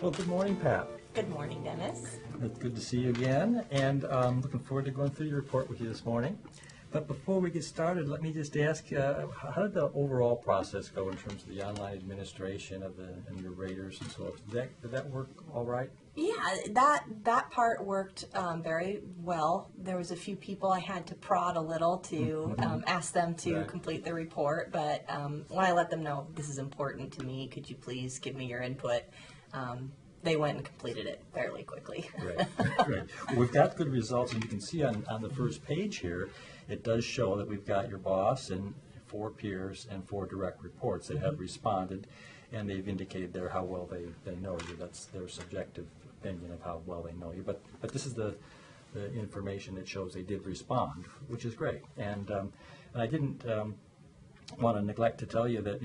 Well, good morning, Pat. Good morning, Dennis. It's good to see you again, and looking forward to going through your report with you this morning. But before we get started, let me just ask, how did the overall process go in terms of the online administration of and your raters and so forth? Did that work all right? Yeah, that part worked very well. There was a few people I had to prod a little to ask them to complete the report, but when I let them know this is important to me, could you please give me your input? They went and completed it fairly quickly. Great. Well, we've got good results, and you can see on the first page here, it does show that we've got your boss and 4 peers and 4 direct reports that have responded, and they've indicated there how well they know you. That's their subjective opinion of how well they know you. But this is the information that shows they did respond, which is great. And I didn't want to neglect to tell you that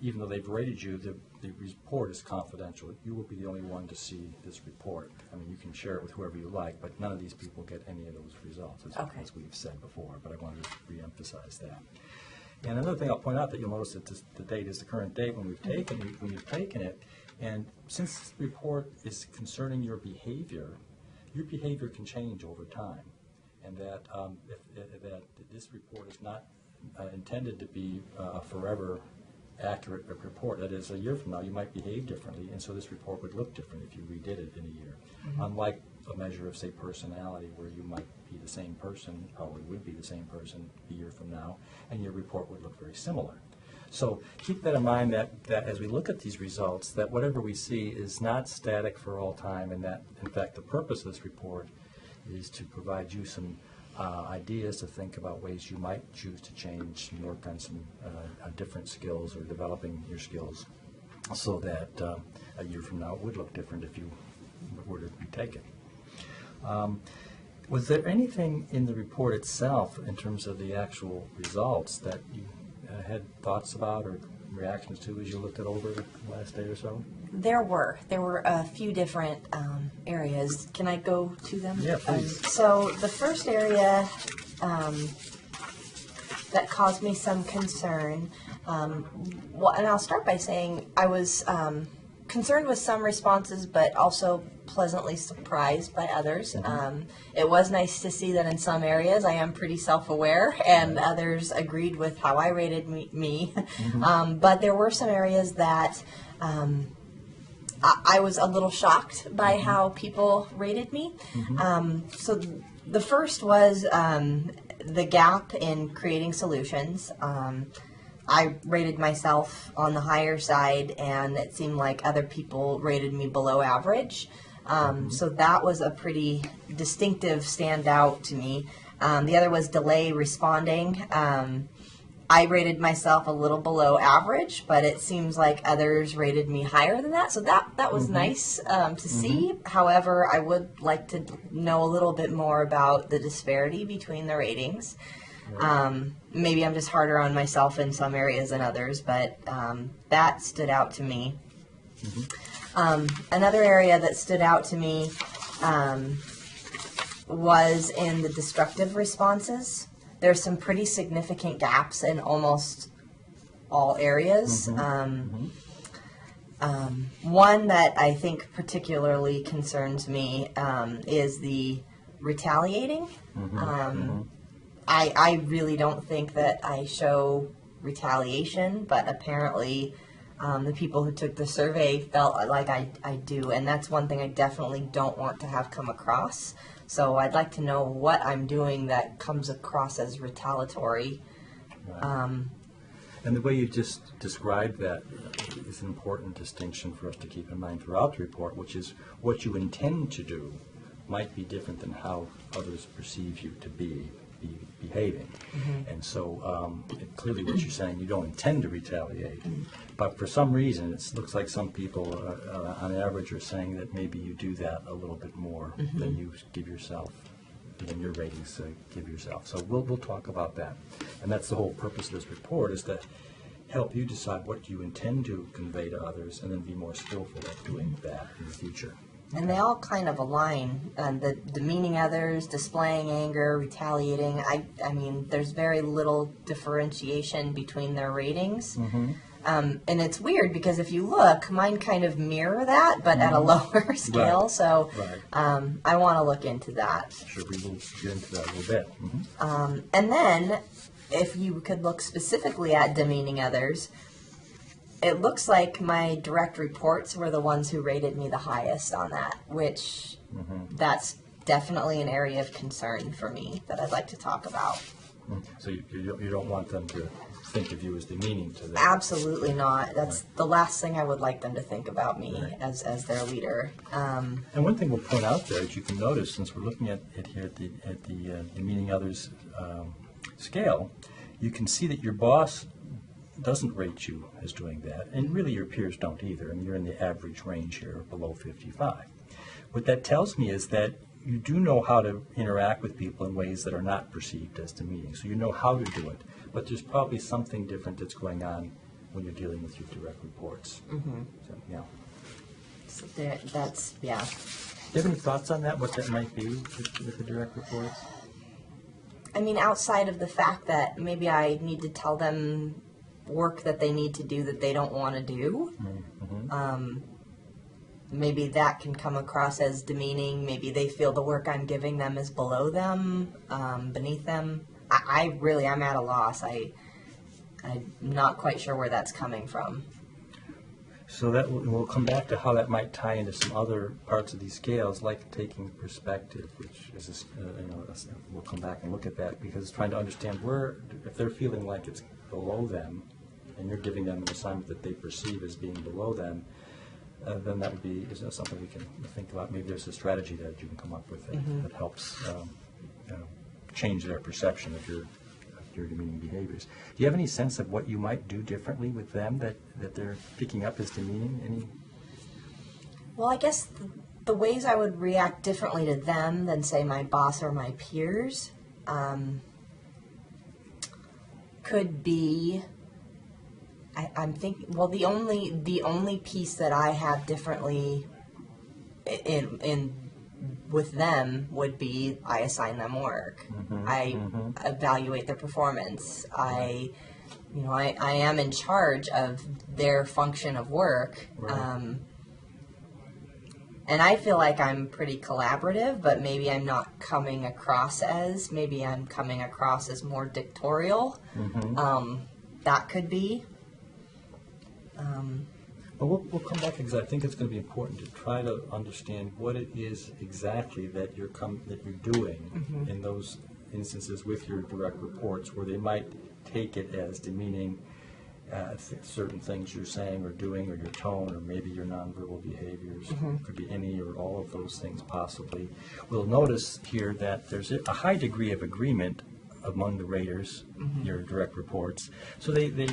even though they've rated you, the report is confidential. You will be the only one to see this report. I mean, you can share it with whoever you like, but none of these people get any of those results, as we've said before. But I wanted to re-emphasize that. And another thing I'll point out that you'll notice that the date is the current date when you've taken it. And since this report is concerning your behavior can change over time, and that that this report is not intended to be a forever accurate report. That is, a year from now you might behave differently, and so this report would look different if you redid it in a year. Unlike a measure of, say, personality, where you might be the same person, probably would be the same person a year from now, and your report would look very similar. So keep that in mind, that as we look at these results, that whatever we see is not static for all time, and that, in fact, the purpose of this report is to provide you some ideas to think about ways you might choose to change and work on some different skills or developing your skills so that a year from now it would look different if you were to be taken. Was there anything in the report itself in terms of the actual results that you had thoughts about or reactions to as you looked it over the last day or so? There were a few different areas. Can I go to them? Yeah, please. So the first area that caused me some concern, well, and I'll start by saying I was concerned with some responses, but also pleasantly surprised by others. It was nice to see that in some areas I am pretty self-aware, and others agreed with how I rated me. But there were some areas that I was a little shocked by how people rated me. So the first was the gap in creating solutions. I rated myself on the higher side, and it seemed like other people rated me below average. So that was a pretty distinctive standout to me. The other was delay responding. I rated myself a little below average, but it seems like others rated me higher than that. So that was nice to see. However, I would like to know a little bit more about the disparity between the ratings. Maybe I'm just harder on myself in some areas than others, but that stood out to me. Another area that stood out to me was in the destructive responses. There's some pretty significant gaps in almost all areas. One that I think particularly concerns me is the retaliating. I really don't think that I show retaliation, but apparently the people who took the survey felt like I do, and that's one thing I definitely don't want to have come across. So I'd like to know what I'm doing that comes across as retaliatory. Right. And the way you just described that is an important distinction for us to keep in mind throughout the report, which is what you intend to do might be different than how others perceive you to be behaving. And so clearly what you're saying, you don't intend to retaliate, but for some reason it looks like some people on average are saying that maybe you do that a little bit more than you give yourself, than your ratings give yourself. So we'll talk about that. And that's the whole purpose of this report, is to help you decide what you intend to convey to others and then be more skillful at doing that in the future. And they all kind of align, the demeaning others, displaying anger, retaliating. I mean, there's very little differentiation between their ratings. And it's weird because if you look, mine kind of mirror that, but at a lower scale. Right. So Right. I want to look into that. Sure, we will get into that a little bit. And then, if you could look specifically at demeaning others, it looks like my direct reports were the ones who rated me the highest on that, which that's definitely an area of concern for me that I'd like to talk about. So you don't want them to think of you as demeaning to them. Absolutely not. That's the last thing I would like them to think about me as their leader. And one thing we'll point out there, as you can notice, since we're looking at it here at the demeaning others scale, you can see that your boss doesn't rate you as doing that, and really your peers don't either, and you're in the average range here, below 55. What that tells me is that you do know how to interact with people in ways that are not perceived as demeaning, so you know how to do it, but there's probably something different that's going on when you're dealing with your direct reports. So, yeah. So that's, yeah. Do you have any thoughts on that, what that might be with the direct reports? I mean, outside of the fact that maybe I need to tell them work that they need to do that they don't want to do. Maybe that can come across as demeaning. Maybe they feel the work I'm giving them is below them, beneath them. I'm at a loss. I'm not quite sure where that's coming from. So that we'll come back to how that might tie into some other parts of these scales, like taking perspective, which is, we'll come back and look at that, because trying to understand where, if they're feeling like it's below them, and you're giving them an assignment that they perceive as being below them, then that would be something we can think about. Maybe there's a strategy that you can come up with that helps change their perception of your demeaning behaviors. Do you have any sense of what you might do differently with them that they're picking up as demeaning? Well, I guess the ways I would react differently to them than, say, my boss or my peers could be, I'm thinking, well, the only piece that I have differently in with them would be I assign them work. I evaluate their performance. I am in charge of their function of work. Right. And I feel like I'm pretty collaborative, but maybe I'm not coming across as, maybe I'm coming across as more dictatorial. That could be. Well, we'll come back, because I think it's going to be important to try to understand what it is exactly that you're doing in those instances with your direct reports, where they might take it as demeaning certain things you're saying or doing, or your tone, or maybe your nonverbal behaviors. Could be any or all of those things possibly. We'll notice here that there's a high degree of agreement among the raters, your direct reports. So they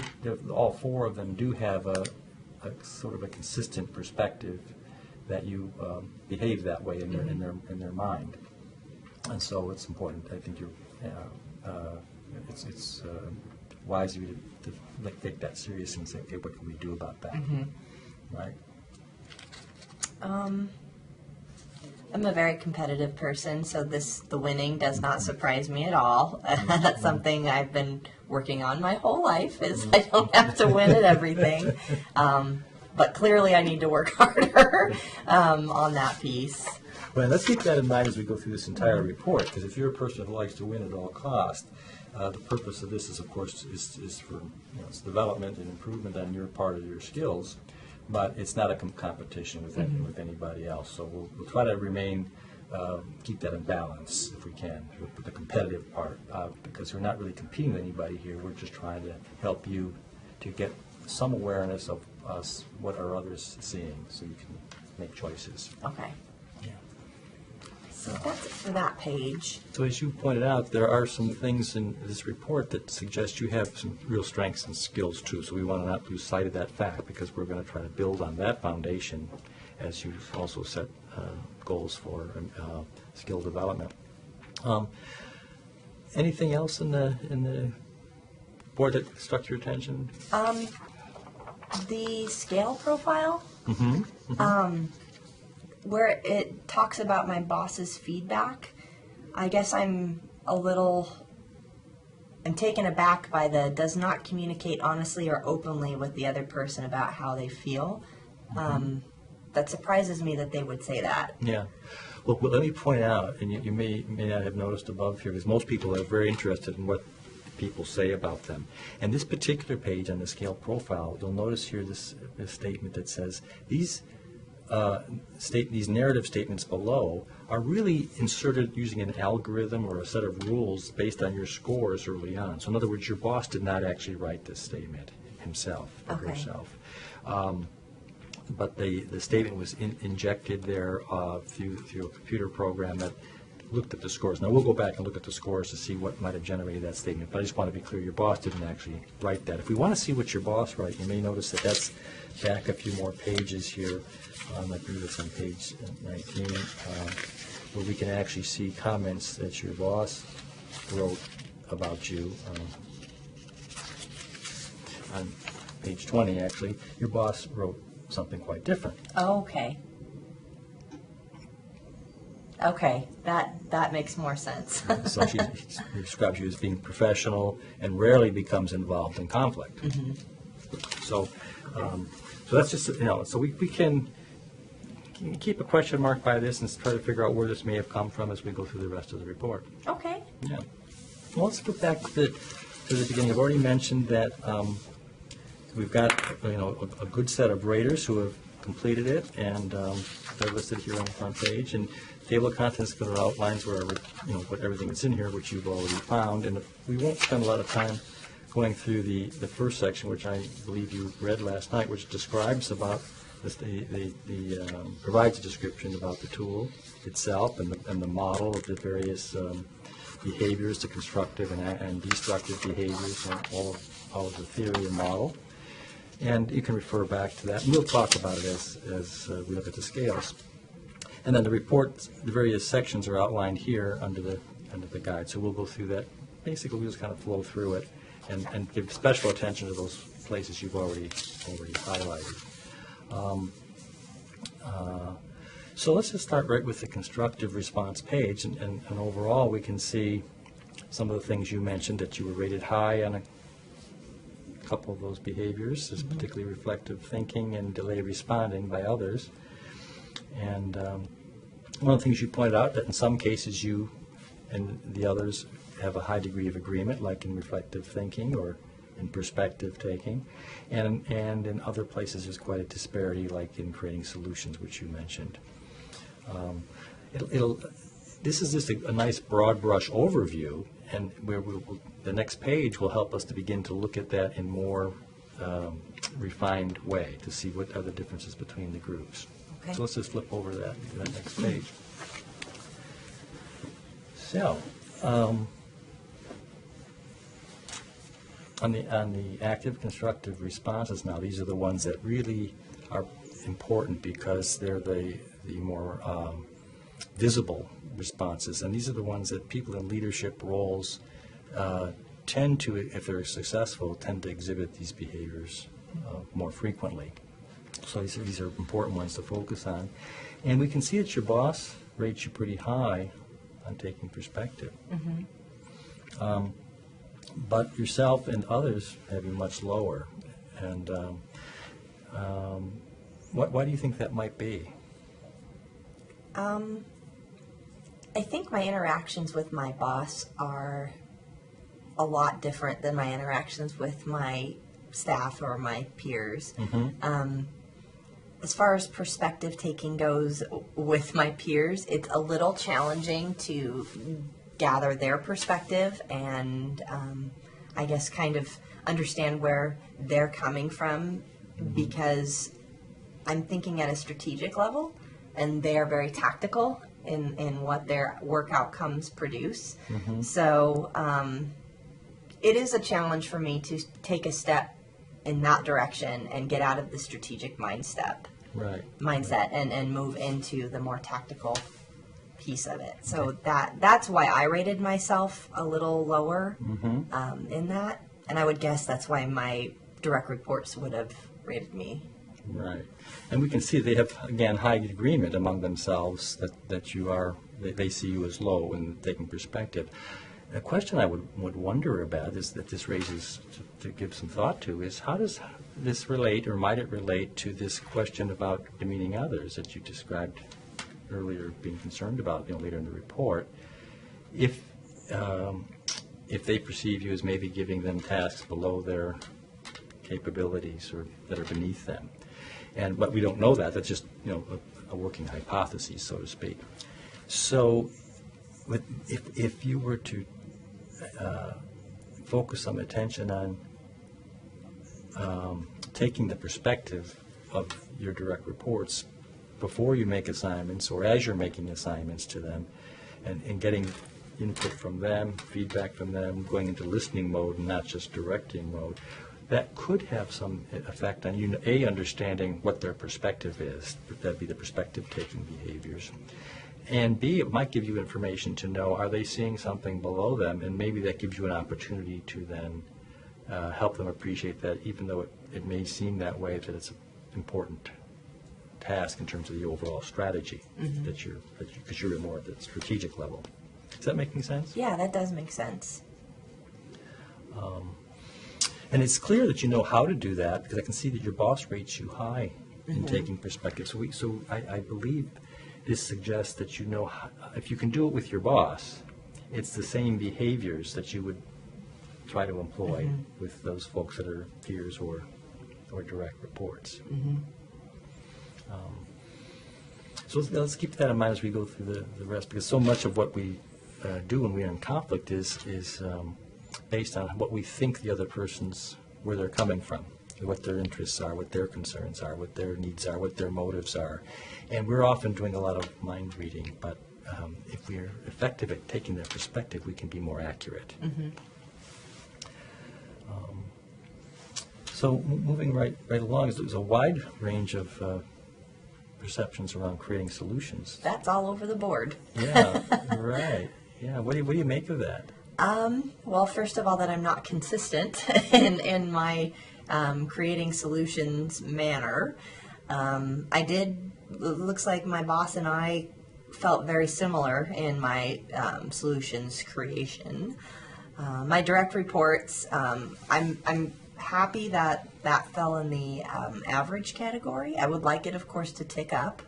all four of them do have a sort of a consistent perspective that you behave that way in their mind, and so it's important. I think it's wise of you to take that serious and say, okay, what can we do about that? Right. I'm a very competitive person, so the winning does not surprise me at all. That's something I've been working on my whole life, is I don't have to win at everything. But clearly I need to work harder on that piece. Well, let's keep that in mind as we go through this entire report, because if you're a person who likes to win at all costs, the purpose of this is, of course, is for it's development and improvement on your part of your skills, but it's not a competition with anybody else. So we'll try to remain, keep that in balance if we can, with the competitive part, because we're not really competing with anybody here. We're just trying to help you to get some awareness of us, what are others seeing, so you can make choices. Okay. Yeah. So that's it for that page. So as you pointed out, there are some things in this report that suggest you have some real strengths and skills too, so we want to not lose sight of that fact, because we're going to try to build on that foundation as you also set goals for skill development. Anything else in the board that struck your attention? The scale profile, where it talks about my boss's feedback, I guess I'm a little I'm taken aback by the does not communicate honestly or openly with the other person about how they feel. That surprises me that they would say that. Yeah. Well, let me point out, and you may not have noticed above here, because most people are very interested in what people say about them. And this particular page on the scale profile, you'll notice here this statement that says these narrative statements below are really inserted using an algorithm or a set of rules based on your scores early on. So in other words, your boss did not actually write this statement himself or herself. But the statement was injected there through a computer program that looked at the scores. Now, we'll go back and look at the scores to see what might have generated that statement, but I just want to be clear, your boss didn't actually write that. If we want to see what your boss wrote, you may notice that that's back a few more pages here. I believe it's on page 19, where we can actually see comments that your boss wrote about you. On page 20, actually, your boss wrote something quite different. Oh, okay. Okay, that makes more sense. So she describes you as being professional and rarely becomes involved in conflict. So that's just, so we can keep a question mark by this and try to figure out where this may have come from as we go through the rest of the report. Okay. Yeah. Well, let's get back to the beginning. I've already mentioned that we've got a good set of raters who have completed it, and they're listed here on the front page. And table of contents kind of outlines where what everything that's in here, which you've already found. And we won't spend a lot of time going through the first section, which I believe you read last night, which describes about this, provides a description about the tool itself and the model of the various behaviors, the constructive and destructive behaviors, and all of the theory and model. And you can refer back to that, and we'll talk about it as we look at the scales. And then the report, the various sections are outlined here under the guide. So we'll go through that. Basically, we'll just kind of flow through it and give special attention to those places you've already highlighted. So let's just start right with the constructive response page. And overall, we can see some of the things you mentioned, that you were rated high on a couple of those behaviors, is particularly reflective thinking and delayed responding by others. And one of the things you pointed out, that in some cases you and the others have a high degree of agreement, like in reflective thinking or in perspective taking, and in other places there's quite a disparity, like in creating solutions, which you mentioned. This is just a nice broad brush overview, and where the next page will help us to begin to look at that in more refined way to see what are the differences between the groups. Okay. So let's just flip over to that next page. So, on the active constructive responses now, these are the ones that really are important because they're the more visible responses, and these are the ones that people in leadership roles tend to, if they're successful, tend to exhibit these behaviors more frequently. So these are important ones to focus on. And we can see that your boss rates you pretty high on taking perspective. But yourself and others have you much lower. And why do you think that might be? I think my interactions with my boss are a lot different than my interactions with my staff or my peers. As far as perspective taking goes with my peers, it's a little challenging to gather their perspective and I guess kind of understand where they're coming from, because I'm thinking at a strategic level and they are very tactical in what their work outcomes produce. So it is a challenge for me to take a step in that direction and get out of the strategic mindset and move into the more tactical piece of it. So that's why I rated myself a little lower in that, and I would guess that's why my direct reports would have rated me. Right. And we can see they have, again, high agreement among themselves that you are, they see you as low in taking perspective. A question I would wonder about is that this raises to give some thought to is how does this relate, or might it relate to this question about demeaning others that you described earlier, being concerned about, later in the report, if they perceive you as maybe giving them tasks below their capabilities or that are beneath them, but we don't know that. That's just a working hypothesis, so to speak. So, if you were to focus some attention on taking the perspective of your direct reports before you make assignments or as you're making assignments to them, and getting input from them, feedback from them, going into listening mode and not just directing mode, that could have some effect on you, A, understanding what their perspective is. That'd be the perspective-taking behaviors. And B, it might give you information to know, are they seeing something below them? And maybe that gives you an opportunity to then help them appreciate that, even though it may seem that way, that it's an important task in terms of the overall strategy, because you're more at the strategic level. Is that making sense? Yeah, that does make sense. And it's clear that you know how to do that, because I can see that your boss rates you high in taking perspective. So I believe this suggests that if you can do it with your boss, it's the same behaviors that you would try to employ with those folks that are peers or direct reports. So let's keep that in mind as we go through the rest, because so much of what we do when we are in conflict is based on what we think the other person's, where they're coming from, what their interests are, what their concerns are, what their needs are, what their motives are. And we're often doing a lot of mind reading, but if we're effective at taking that perspective, we can be more accurate. So moving right along, there's a wide range of perceptions around creating solutions. That's all over the board. Yeah, right. Yeah, what do you make of that? Well, first of all, that I'm not consistent in my creating solutions manner. Looks like my boss and I felt very similar in my solutions creation. My direct reports, I'm happy that fell in the average category. I would like it, of course, to tick up.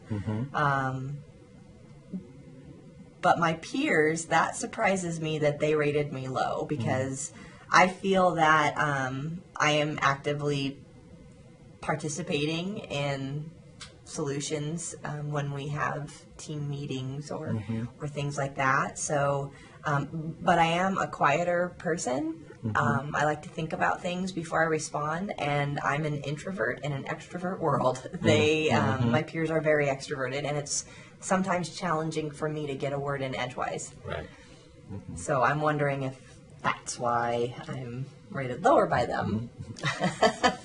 But my peers, that surprises me that they rated me low, because I feel that I am actively participating in solutions when we have team meetings or things like that. So, but I am a quieter person. I like to think about things before I respond, and I'm an introvert in an extrovert world. My peers are very extroverted, and it's sometimes challenging for me to get a word in edgewise. Right. So I'm wondering if that's why I'm rated lower by them.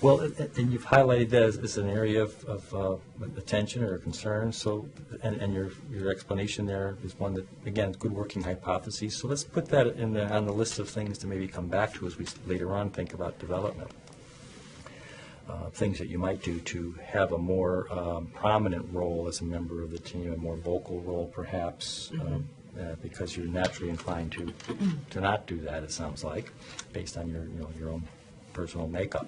Well, and you've highlighted that as an area of attention or concern. So, and your explanation there is one that, again, good working hypothesis. So let's put that on the list of things to maybe come back to as we later on think about development. Things that you might do to have a more prominent role as a member of the team, a more vocal role perhaps, because you're naturally inclined to not do that, it sounds like, based on your own personal makeup.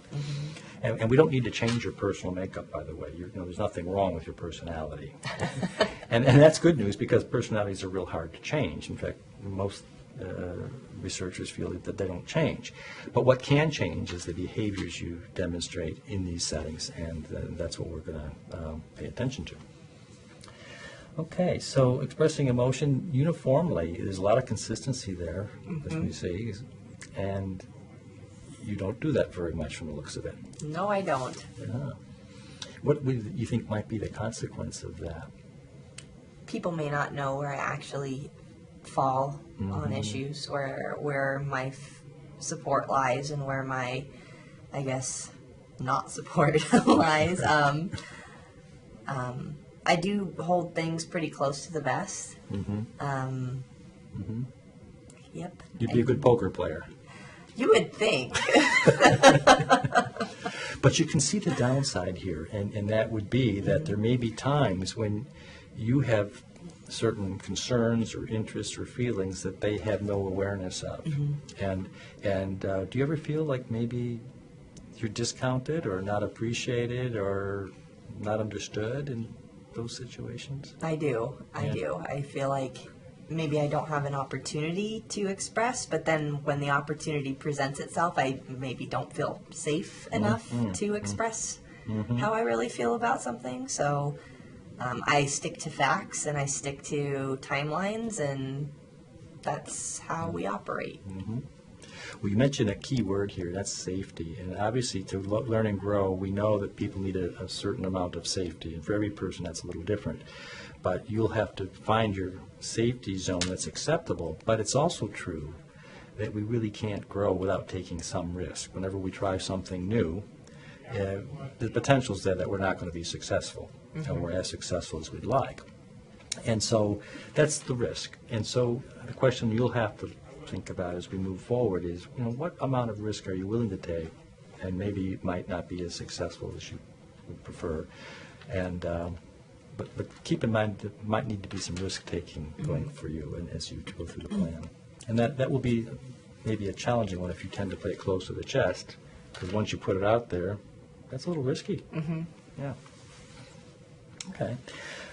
And we don't need to change your personal makeup, by the way. There's nothing wrong with your personality. and that's good news, because personalities are real hard to change. In fact, most researchers feel that they don't change. But what can change is the behaviors you demonstrate in these settings, and that's what we're going to pay attention to. Okay, so expressing emotion uniformly, there's a lot of consistency there, as we see, and you don't do that very much from the looks of it. No, I don't. Yeah. What do you think might be the consequence of that? People may not know where I actually fall on issues, where my support lies and where my, I guess, not support lies. I do hold things pretty close to the vest. Yep. You'd be a good poker player. You would think. But you can see the downside here, and that would be that there may be times when you have certain concerns or interests or feelings that they have no awareness of. And do you ever feel like maybe you're discounted or not appreciated or not understood in those situations? I do. I Yeah. do. I feel like maybe I don't have an opportunity to express, but then when the opportunity presents itself, I maybe don't feel safe enough to express how I really feel about something. So I stick to facts and I stick to timelines, and that's how we operate. Well, you mentioned a key word here, that's safety. And obviously, to learn and grow, we know that people need a certain amount of safety. And for every person, that's a little different. But you'll have to find your safety zone that's acceptable. But it's also true that we really can't grow without taking some risk. Whenever we try something new, the potential is there that we're not going to be successful, and we're as successful as we'd like. And so that's the risk. And so the question you'll have to think about as we move forward is, what amount of risk are you willing to take? And maybe it might not be as successful as you would prefer. And but keep in mind there might need to be some risk taking going for you, and as you go through the plan. And that will be maybe a challenging one if you tend to play it close to the chest, because once you put it out there, that's a little risky. Yeah. Okay.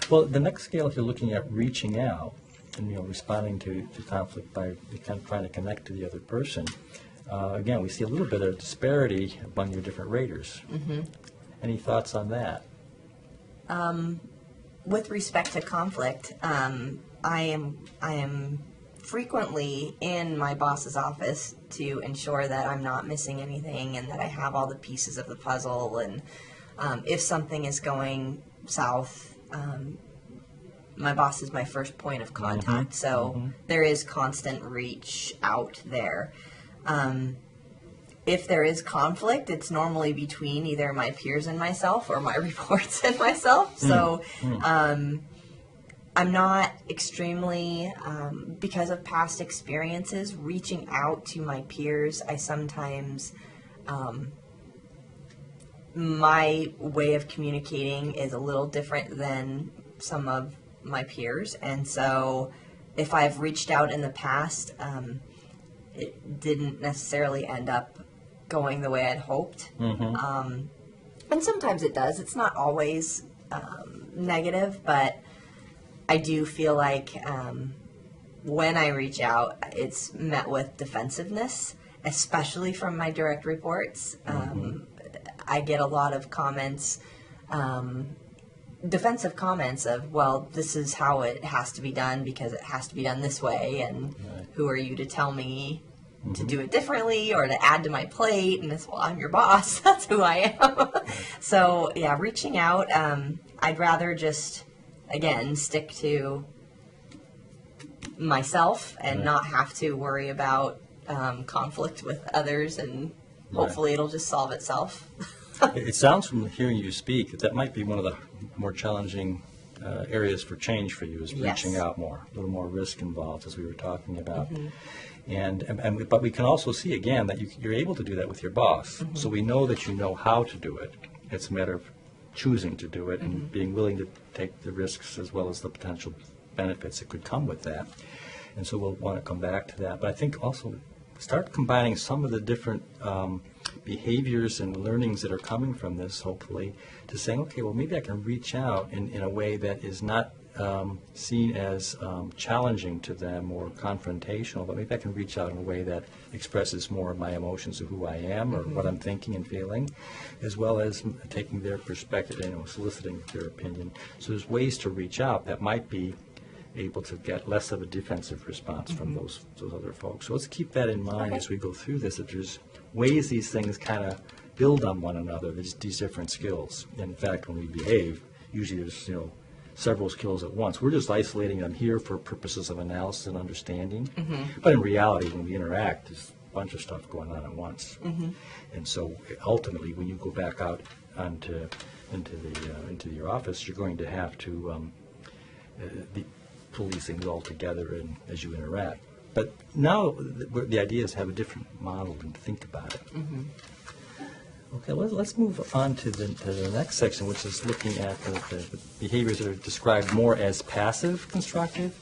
Well, the next scale, if you're looking at reaching out and responding to conflict by kind of trying to connect to the other person, again, we see a little bit of disparity among your different raters. Any thoughts on that? With respect to conflict, I am frequently in my boss's office to ensure that I'm not missing anything and that I have all the pieces of the puzzle. And if something is going south, my boss is my first point of contact. So there is constant reach out there. If there is conflict, it's normally between either my peers and myself or my reports and myself. So I'm not extremely, because of past experiences, reaching out to my peers. I sometimes, my way of communicating is a little different than some of my peers. And so if I've reached out in the past, it didn't necessarily end up going the way I'd hoped. And sometimes it does. It's not always negative, but I do feel like when I reach out, it's met with defensiveness, especially from my direct reports. I get a lot of comments, defensive comments of, well, this is how it has to be done because it has to be done this way, and who are you to tell me to do it differently or to add to my plate? And it's, well, I'm your boss. That's who I am. So, yeah, reaching out, I'd rather just, again, stick to myself and not have to worry about conflict with others, and hopefully it'll just solve itself. It sounds from hearing you speak that might be one of the more challenging areas for change for you, is reaching out more, a little more risk involved, as we were talking about. But we can also see, again, that you're able to do that with your boss. So we know that you know how to do it. It's a matter of choosing to do it and being willing to take the risks as well as the potential benefits that could come with that. And so we'll want to come back to that. But I think also start combining some of the different behaviors and learnings that are coming from this, hopefully, to saying, okay, well, maybe I can reach out in a way that is not seen as challenging to them or confrontational, but maybe I can reach out in a way that expresses more of my emotions of who I am or what I'm thinking and feeling, as well as taking their perspective, soliciting their opinion. So there's ways to reach out that might be able to get less of a defensive response from those other folks. So let's keep that in mind as we go through this, that there's ways these things kind of build on one another, these different skills. In fact, when we behave, usually there's several skills at once. We're just isolating them here for purposes of analysis and understanding. But in reality, when we interact, there's a bunch of stuff going on at once. And so ultimately, when you go back out into your office, you're going to have to be policing it all together and as you interact. But now the idea is to have a different model and think about it. Okay, let's move on to the next section, which is looking at the behaviors that are described more as passive constructive.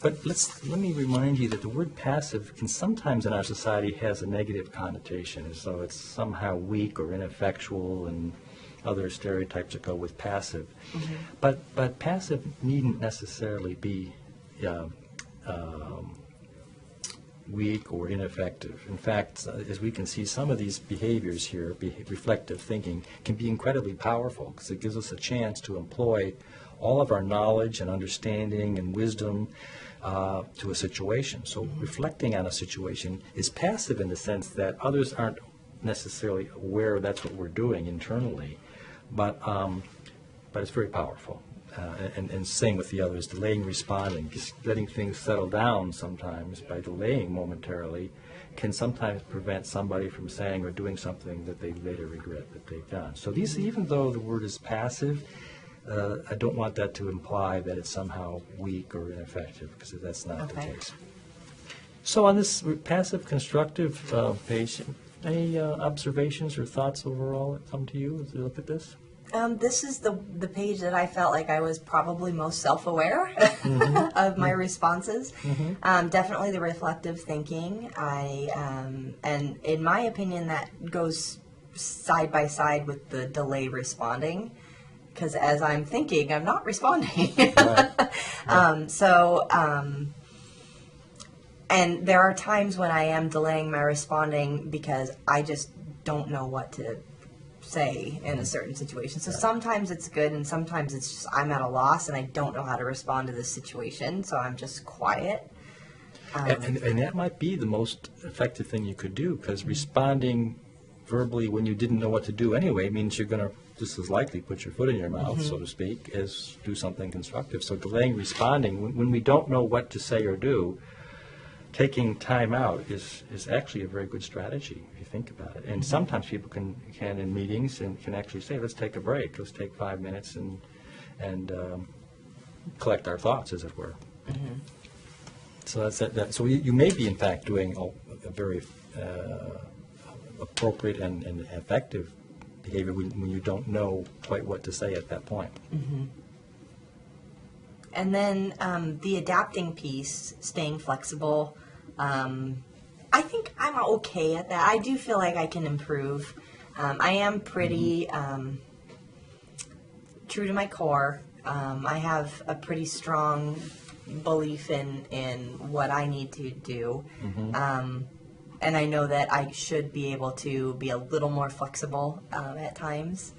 But let me remind you that the word passive can sometimes in our society has a negative connotation, as though it's somehow weak or ineffectual and other stereotypes that go with passive. Mm-hmm. But passive needn't necessarily be weak or ineffective. In fact, as we can see, some of these behaviors here, reflective thinking, can be incredibly powerful because it gives us a chance to employ all of our knowledge and understanding and wisdom to a situation. So reflecting on a situation is passive in the sense that others aren't necessarily aware that's what we're doing internally, but it's very powerful. And same with the others, delaying responding, just letting things settle down sometimes by delaying momentarily can sometimes prevent somebody from saying or doing something that they later regret that they've done. So these, even though the word is passive, I don't want that to imply that it's somehow weak or ineffective, because that's not the case. So on this passive constructive page, any observations or thoughts overall that come to you as you look at this? This is the page that I felt like I was probably most self-aware of my responses. Definitely the reflective thinking. And in my opinion, that goes side by side with the delay responding, because as I'm thinking, I'm not responding. And there are times when I am delaying my responding because I just don't know what to say in a certain situation. So sometimes it's good, and sometimes it's just I'm at a loss and I don't know how to respond to this situation, so I'm just quiet. And that might be the most effective thing you could do, because responding verbally when you didn't know what to do anyway means you're going to just as likely put your foot in your mouth, so to speak, as do something constructive. So delaying responding, when we don't know what to say or do, taking time out is actually a very good strategy if you think about it. And sometimes people can in meetings and can actually say, let's take a break, let's take 5 minutes and collect our thoughts, as it were. So that's that. So you may be in fact doing a very appropriate and effective behavior when you don't know quite what to say at that point. And then the adapting piece, staying flexible, I think I'm okay at that. I do feel like I can improve. I am pretty true to my core. I have a pretty strong belief in what I need to do. And I know that I should be able to be a little more flexible at times.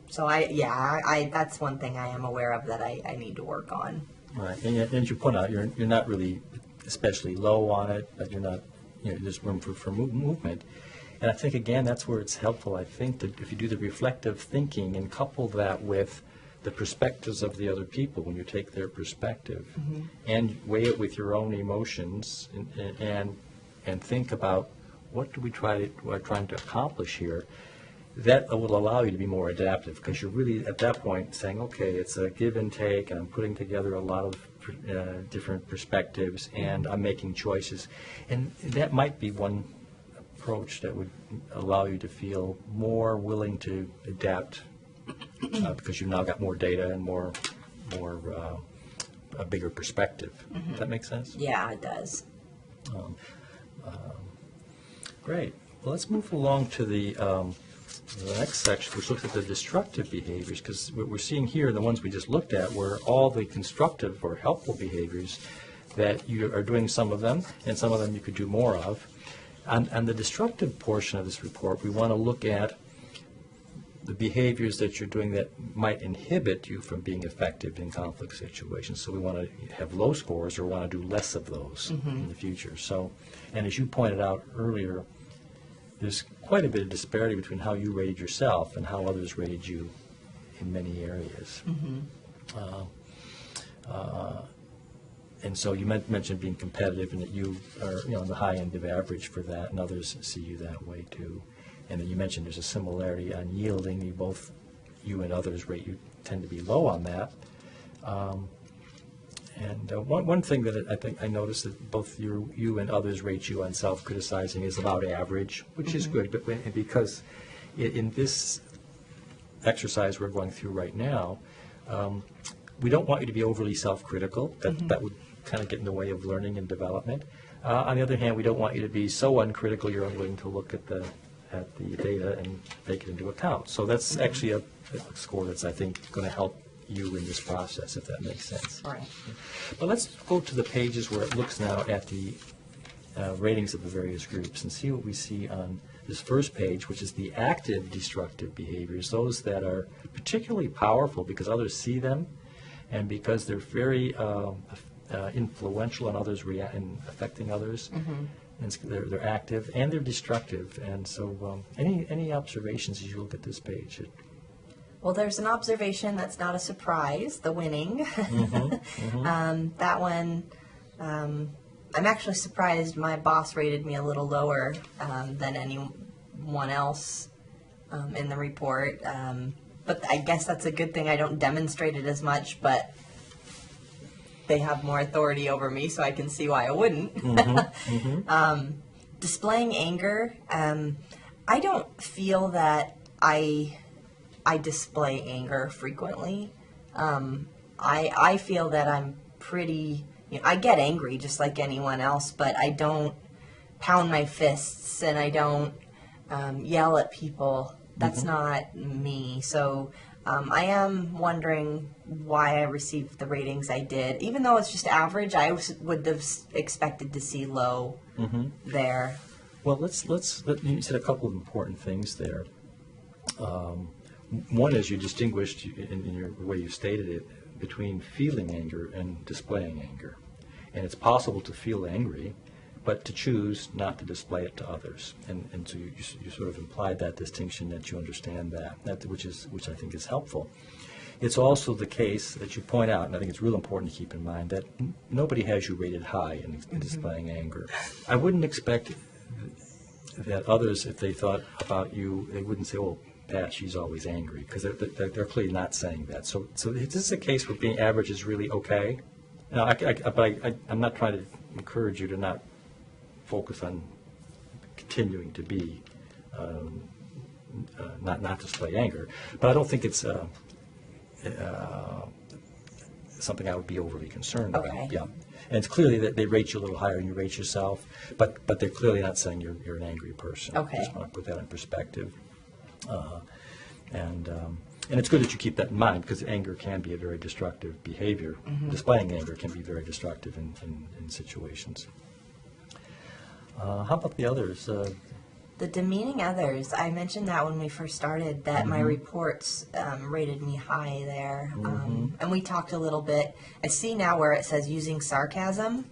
So that's one thing I am aware of that I need to work on. Right, and as you point out, you're not really especially low on it, but you're not, there's room for movement. And I think again that's where it's helpful. I think that if you do the reflective thinking and couple that with the perspectives of the other people, when you take their perspective and weigh it with your own emotions and think about what do we trying to accomplish here. That will allow you to be more adaptive, because you're really at that point saying, okay, it's a give and take, and I'm putting together a lot of different perspectives, and I'm making choices. And that might be one approach that would allow you to feel more willing to adapt, because you've now got more data and more a bigger perspective. Does that make sense? Yeah, it does. Great. Well, let's move along to the next section, which looks at the destructive behaviors, because what we're seeing here, the ones we just looked at, were all the constructive or helpful behaviors that you are doing some of them, and some of them you could do more of. On the destructive portion of this report, we want to look at the behaviors that you're doing that might inhibit you from being effective in conflict situations. So we want to have low scores, or want to do less of those in the future. So, and as you pointed out earlier, there's quite a bit of disparity between how you rated yourself and how others rated you in many areas. And so you mentioned being competitive, and that you are on the high end of average for that, and others see you that way too. And then you mentioned there's a similarity on yielding. You and others rate you tend to be low on that. And one thing that I think I noticed that both you and others rate you on self-criticizing is about average, which is good, but because in this exercise we're going through right now, we don't want you to be overly self-critical. That would kind of get in the way of learning and development. On the other hand, we don't want you to be so uncritical you're unwilling to look at the data and take it into account. So that's actually a score that's, I think, going to help you in this process, if that makes sense. Right. But let's go to the pages where it looks now at the ratings of the various groups and see what we see on this first page, which is the active destructive behaviors, those that are particularly powerful because others see them and because they're very influential on others and affecting others. And they're active and they're destructive. And so any observations as you look at this page? Well, there's an observation that's not a surprise, the winning. That one, I'm actually surprised my boss rated me a little lower than anyone else in the report. But I guess that's a good thing. I don't demonstrate it as much, but they have more authority over me, so I can see why I wouldn't. Displaying anger, I don't feel that I display anger frequently. I feel that I'm pretty, I get angry just like anyone else, but I don't pound my fists and I don't yell at people. That's not me. So I am wondering why I received the ratings I did. Even though it's just average, I would have expected to see low there. Well, you said a couple of important things there. One is you distinguished in the way you stated it between feeling anger and displaying anger. And it's possible to feel angry, but to choose not to display it to others. And so you sort of implied that distinction, that you understand that which I think is helpful. It's also the case that you point out, and I think it's real important to keep in mind, that nobody has you rated high in displaying anger. I wouldn't expect that others, if they thought about you, they wouldn't say, "Oh, Pat, she's always angry," because they're clearly not saying that. So this is a case where being average is really okay. Now, I'm not trying to encourage you to not focus on continuing to be not display anger, but I don't think it's something I would be overly concerned about. Yeah, and it's clearly that they rate you a little higher than you rate yourself, but they're clearly not saying you're an angry person. Okay. Just want to put that in perspective. And it's good that you keep that in mind because anger can be a very destructive behavior. Displaying anger can be very destructive in situations. How about the others? The demeaning others, I mentioned that when we first started, that my reports rated me high there. And we talked a little bit. I see now where it says using sarcasm.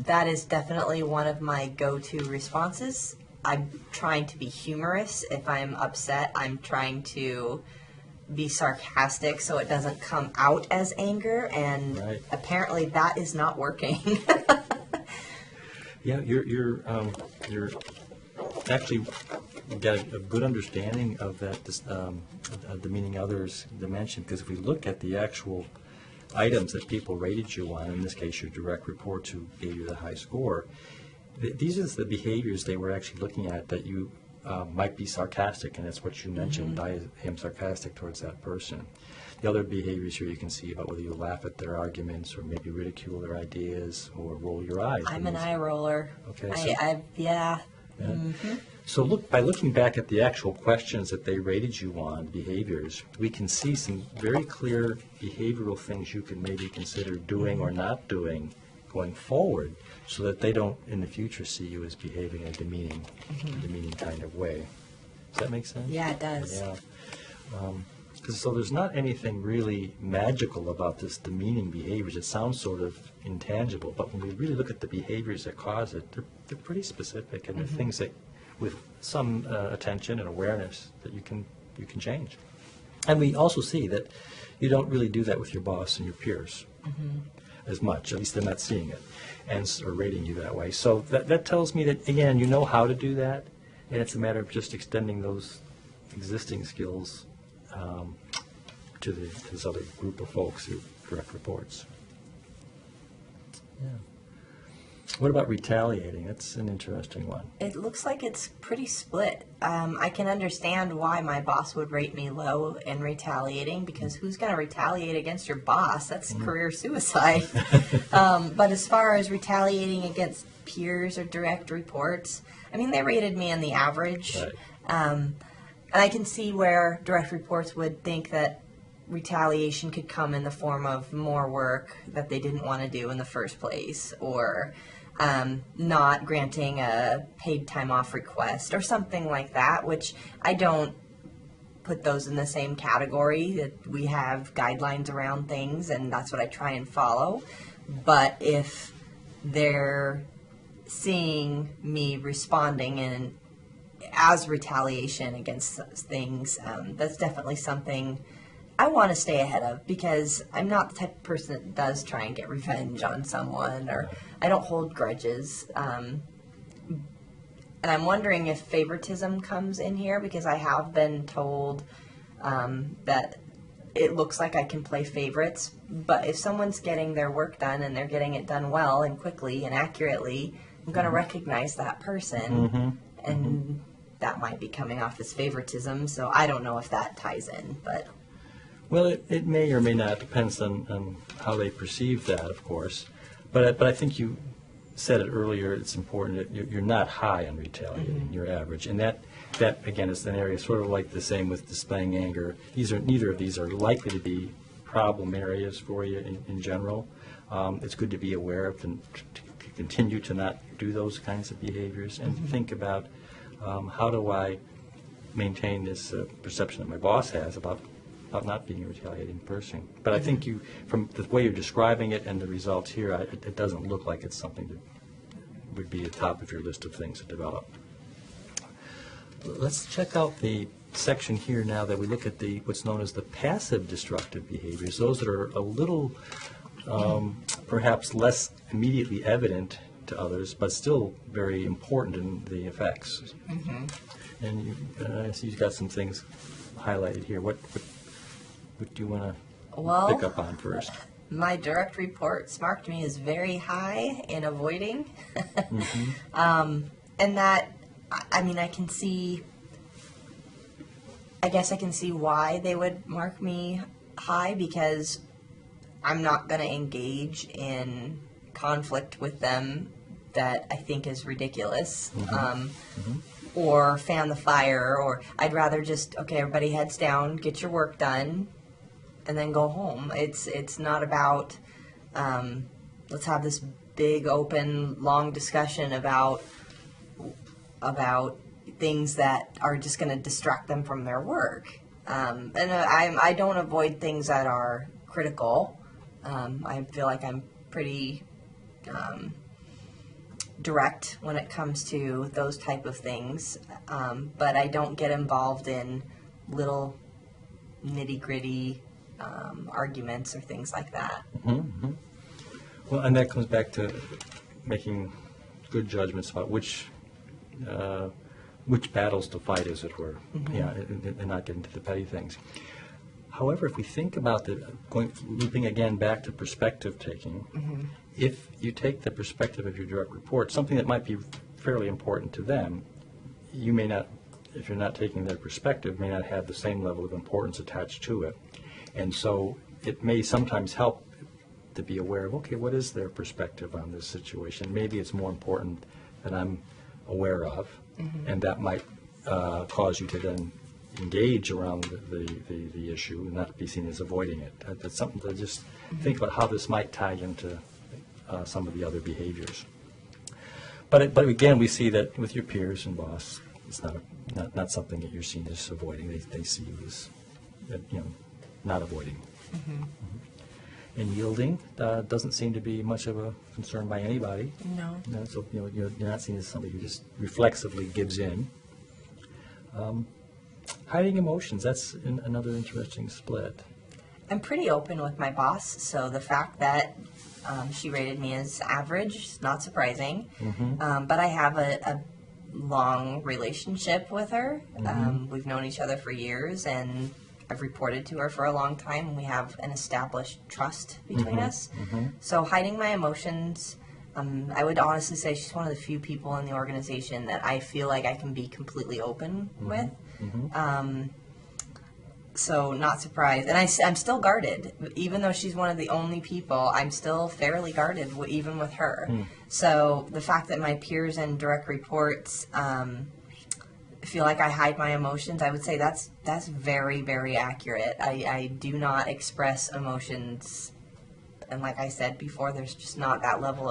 That is definitely one of my go-to responses. I'm trying to be humorous. If I'm upset, I'm trying to be sarcastic so it doesn't come out as anger, and apparently that is not working. Yeah, you're actually got a good understanding of that demeaning others dimension, because if we look at the actual items that people rated you on, in this case your direct reports who gave you the high score, these are the behaviors they were actually looking at, that you might be sarcastic, and that's what you mentioned. I am sarcastic towards that person. The other behaviors here you can see about whether you laugh at their arguments or maybe ridicule their ideas or roll your eyes. I'm an eye roller. Okay. Yeah. So by looking back at the actual questions that they rated you on, behaviors, we can see some very clear behavioral things you can maybe consider doing or not doing going forward, so that they don't in the future see you as behaving in a demeaning kind of way. Does that make sense? Yeah, it does. Yeah. So there's not anything really magical about this demeaning behaviors. It sounds sort of intangible, but when we really look at the behaviors that cause it, they're pretty specific, and they're things that, with some attention and awareness, that you can change. And we also see that you don't really do that with your boss and your peers as much. At least they're not seeing it or rating you that way. So that tells me that, again, you know how to do that, and it's a matter of just extending those existing skills to this other group of folks who direct reports. Yeah. What about retaliating? That's an interesting one. It looks like it's pretty split. I can understand why my boss would rate me low in retaliating, because who's going to retaliate against your boss? That's career suicide. But as far as retaliating against peers or direct reports, I mean, they rated me in the average. Right. And I can see where direct reports would think that retaliation could come in the form of more work that they didn't want to do in the first place, or not granting a paid time off request or something like that, which I don't put those in the same category. That we have guidelines around things, and that's what I try and follow. But if they're seeing me responding in as retaliation against things, that's definitely something I want to stay ahead of, because I'm not the type of person that does try and get revenge on someone, or I don't hold grudges. And I'm wondering if favoritism comes in here, because I have been told that it looks like I can play favorites, but if someone's getting their work done and they're getting it done well and quickly and accurately, I'm going to recognize that person, and that might be coming off as favoritism. So I don't know if that ties in, but... Well, it may or may not. Depends on how they perceive that, of course. But I think you said it earlier. It's important that you're not high on retaliating. You're average, and that again is an area sort of like the same with displaying anger. Neither of these are likely to be problem areas for you in general. It's good to be aware of and to continue to not do those kinds of behaviors, and think about how do I maintain this perception that my boss has about not being a retaliating person. But I think from the way you're describing it and the results here, it doesn't look like it's something that would be at the top of your list of things to develop. Let's check out the section here now that we look at what's known as the passive destructive behaviors, those that are a little perhaps less immediately evident to others, but still very important in the effects. And I see you've got some things highlighted here. What do you want to pick up on first? My direct reports marked me as very high in avoiding. And that, I mean, I guess I can see why they would mark me high, because I'm not going to engage in conflict with them that I think is ridiculous. Or fan the fire, or I'd rather just, okay, everybody heads down, get your work done, and then go home. It's not about let's have this big, open, long discussion about things that are just going to distract them from their work. And I don't avoid things that are critical. I feel like I'm pretty direct when it comes to those type of things, but I don't get involved in little nitty-gritty arguments or things like that. Well, and that comes back to making good judgments about which battles to fight, as it were, and not get into the petty things. However, if we think about looping again back to perspective taking, if you take the perspective of your direct report, something that might be fairly important to them, you may not, if you're not taking their perspective, may not have the same level of importance attached to it. And so it may sometimes help to be aware of, okay, what is their perspective on this situation? Maybe it's more important than I'm aware of, and that might cause you to then engage around the issue and not be seen as avoiding it. That's something to just think about how this might tie into some of the other behaviors. But again, we see that with your peers and boss, it's not something that you're seen as avoiding. They see you as not avoiding. And yielding doesn't seem to be much of a concern by anybody. No. So you're not seen as somebody who just reflexively gives in. Hiding emotions, that's another interesting split. I'm pretty open with my boss, so the fact that she rated me as average is not surprising. But I have a long relationship with her. We've known each other for years, and I've reported to her for a long time, and we have an established trust between us. So hiding my emotions, I would honestly say she's one of the few people in the organization that I feel like I can be completely open with. So not surprised. And I'm still guarded. Even though she's one of the only people, I'm still fairly guarded even with her. So the fact that my peers and direct reports feel like I hide my emotions, I would say that's very, very accurate. I do not express emotions. And like I said before, there's just not that level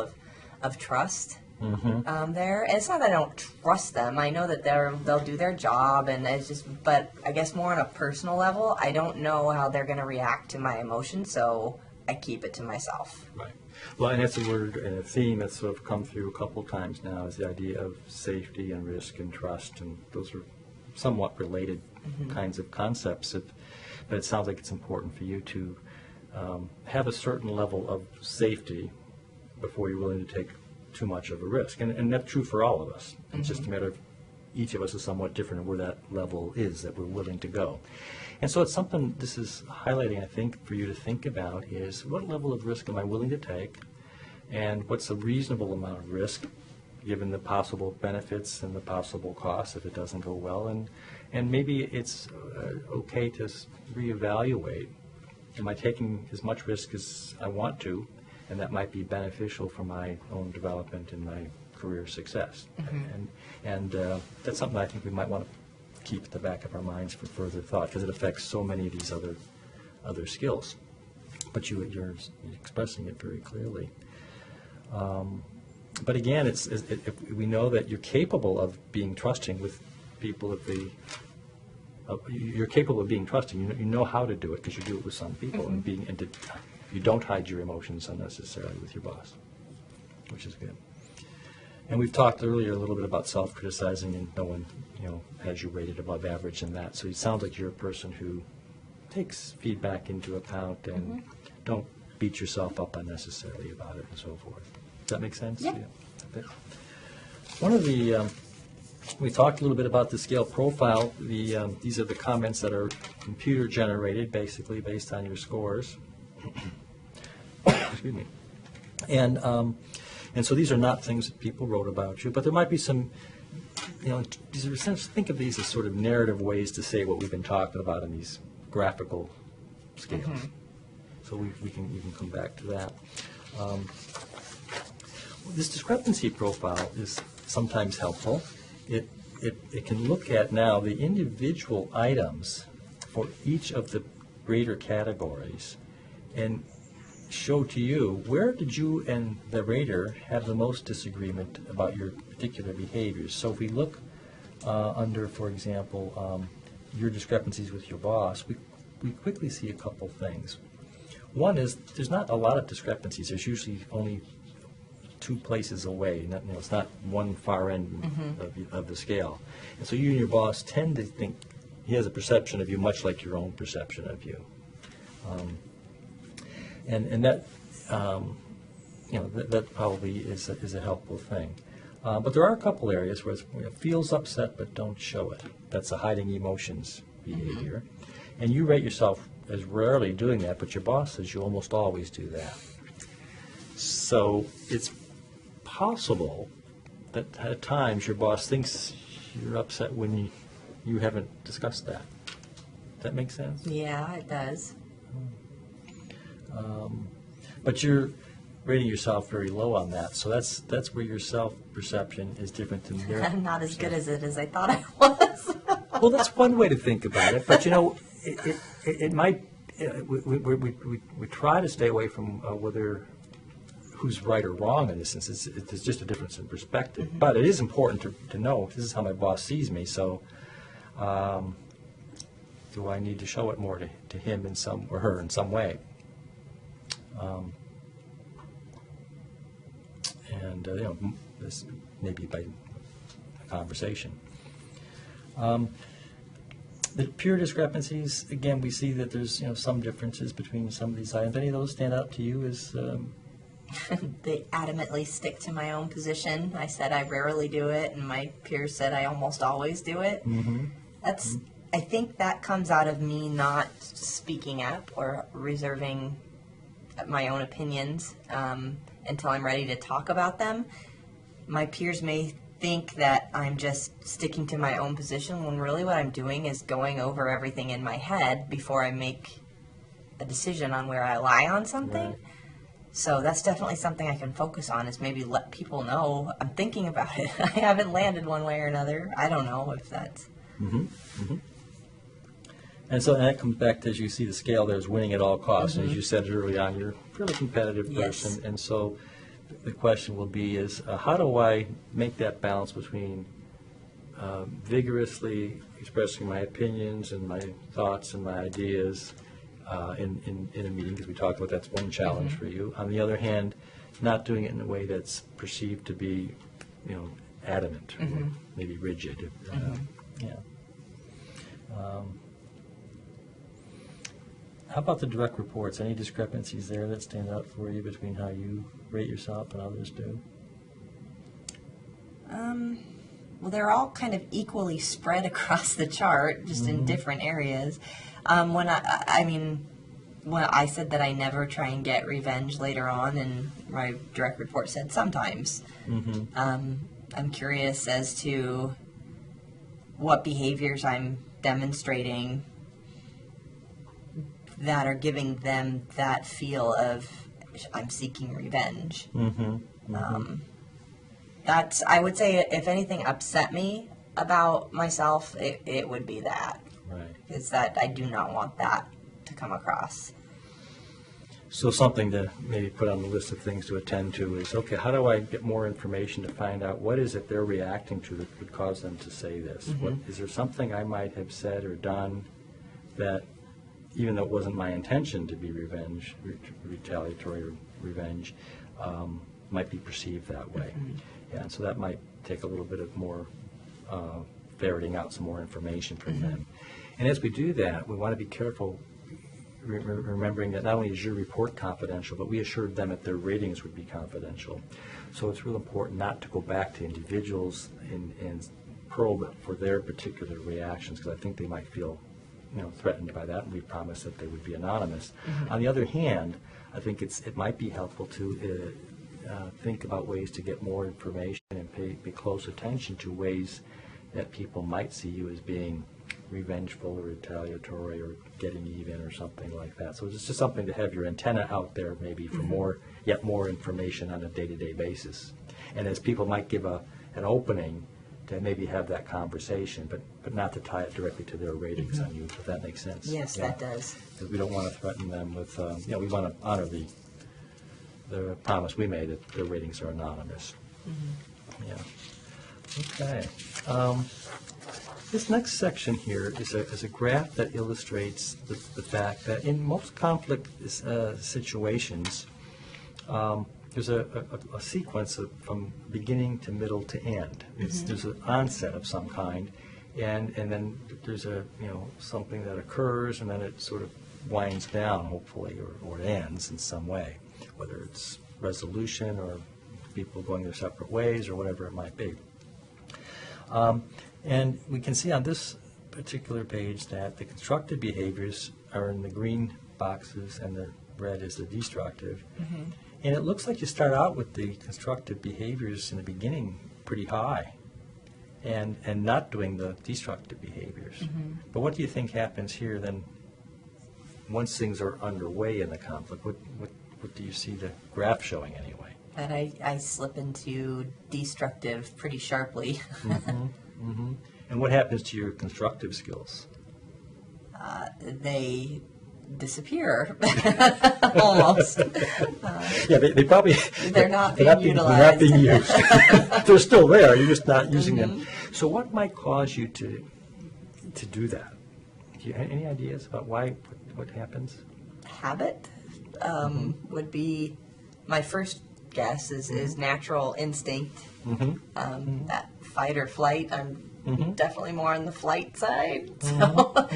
of trust. There. And it's not that I don't trust them. I know that they'll do their job, and it's just. But I guess more on a personal level, I don't know how they're going to react to my emotions, so I keep it to myself. Right. Well, and that's a word and a theme that's sort of come through a couple of times now, is the idea of safety and risk and trust, and those are somewhat related kinds of concepts. But it sounds like it's important for you to have a certain level of safety before you're willing to take too much of a risk. And that's true for all of us. It's just a matter of each of us is somewhat different in where that level is that we're willing to go. And so it's something this is highlighting, I think, for you to think about is what level of risk am I willing to take, and what's a reasonable amount of risk given the possible benefits and the possible costs if it doesn't go well. And maybe it's okay to reevaluate. Am I taking as much risk as I want to? And that might be beneficial for my own development and my career success. And that's something I think we might want to keep at the back of our minds for further thought, because it affects so many of these other skills. But you're expressing it very clearly. But again, if we know that you're capable of being trusting with people. You're capable of being trusting. You know how to do it because you do it with some people, you don't hide your emotions unnecessarily with your boss, which is good. And we've talked earlier a little bit about self-criticizing, and no one, has you rated above average in that. So it sounds like you're a person who takes feedback into account and don't beat yourself up unnecessarily about it and so forth. Does that make sense? Yeah. Okay. One of the we talked a little bit about the scale profile. These are the comments that are computer generated, basically based on your scores. Excuse me. And so these are not things that people wrote about you, but there might be some, these are essentially, think of these as sort of narrative ways to say what we've been talking about in these graphical scales. So we can come back to that. This discrepancy profile is sometimes helpful. It can look at now the individual items for each of the rater categories and show to you where did you and the rater have the most disagreement about your particular behaviors. So if we look under, for example, your discrepancies with your boss, we quickly see a couple things. One is there's not a lot of discrepancies. There's usually only two places away. It's not one far end of the scale. And so you and your boss tend to think he has a perception of you much like your own perception of you. And that, that probably is a helpful thing. But there are a couple areas where it feels upset but don't show it. That's a hiding emotions behavior. And you rate yourself as rarely doing that, but your boss says you almost always do that. So it's possible that at times your boss thinks you're upset when you haven't discussed that. Does that make sense? Yeah, it does. But you're rating yourself very low on that, so that's where your self-perception is different than their. I'm not as good as it as I thought I was. Well, that's one way to think about it, but it might. We try to stay away from whether who's right or wrong in this instance. There's just a difference in perspective, but it is important to know this is how my boss sees me. So, do I need to show it more to him in some or her in some way? This maybe by a conversation. The pure discrepancies, again, we see that there's some differences between some of these items. Any of those stand out to you as? They adamantly stick to my own position. I said I rarely do it, and my peers said I almost always do it. I think that comes out of me not speaking up or reserving my own opinions until I'm ready to talk about them. My peers may think that I'm just sticking to my own position when really what I'm doing is going over everything in my head before I make a decision on where I lie on something. Right. So that's definitely something I can focus on, is maybe let people know I'm thinking about it. I haven't landed one way or another. I don't know if that's... And so that comes back to, as you see the scale, there's winning at all costs. And as you said early on, you're a fairly competitive person. Yes. And so the question will be is, how do I make that balance between vigorously expressing my opinions and my thoughts and my ideas in a meeting, because we talked about that's one challenge for you. On the other hand, not doing it in a way that's perceived to be, adamant or maybe rigid. Yeah. How about the direct reports? Any discrepancies there that stand out for you between how you rate yourself and others do? Well, they're all kind of equally spread across the chart, just in different areas. When I said that I never try and get revenge later on, and my direct report said sometimes. I'm curious as to what behaviors I'm demonstrating that are giving them that feel of I'm seeking revenge. That's, I would say, if anything upset me about myself, it would be that. Right. Is that I do not want that to come across. So something to maybe put on the list of things to attend to is, okay, how do I get more information to find out what is it they're reacting to that could cause them to say this? Is there something I might have said or done that, even though it wasn't my intention to be retaliatory or revenge, might be perceived that way? And so that might take a little bit of more ferreting out some more information from them. And as we do that, we want to be careful remembering that not only is your report confidential, but we assured them that their ratings would be confidential. So it's real important not to go back to individuals and probe for their particular reactions, because I think they might feel threatened by that, and we promised that they would be anonymous. On the other hand, I think it might be helpful to think about ways to get more information and pay close attention to ways that people might see you as being revengeful or retaliatory or getting even or something like that. So it's just something to have your antenna out there maybe for yet more information on a day-to-day basis. And as people might give an opening to maybe have that conversation, but not to tie it directly to their ratings on you, if that makes sense. Yes, that does. Because we don't want to threaten them with, we want to honor the promise we made that their ratings are anonymous. Yeah. Okay. This next section here is a graph that illustrates the fact that in most conflict situations, there's a sequence from beginning to middle to end. There's an onset of some kind, and then there's something that occurs, and then it sort of winds down, hopefully, or it ends in some way, whether it's resolution or people going their separate ways or whatever it might be. And we can see on this particular page that the constructive behaviors are in the green boxes and the red is the destructive. And it looks like you start out with the constructive behaviors in the beginning pretty high and not doing the destructive behaviors. But what do you think happens here then once things are underway in the conflict? What do you see the graph showing anyway? That I slip into destructive pretty sharply. And what happens to your constructive skills? They disappear almost. Yeah, they probably They're not being utilized. They're not being used. They're still there. You're just not using them. So what might cause you to do that? Do you have any ideas about what happens? Habit would be my first guess. Is natural instinct. That fight or flight. I'm definitely more on the flight side. So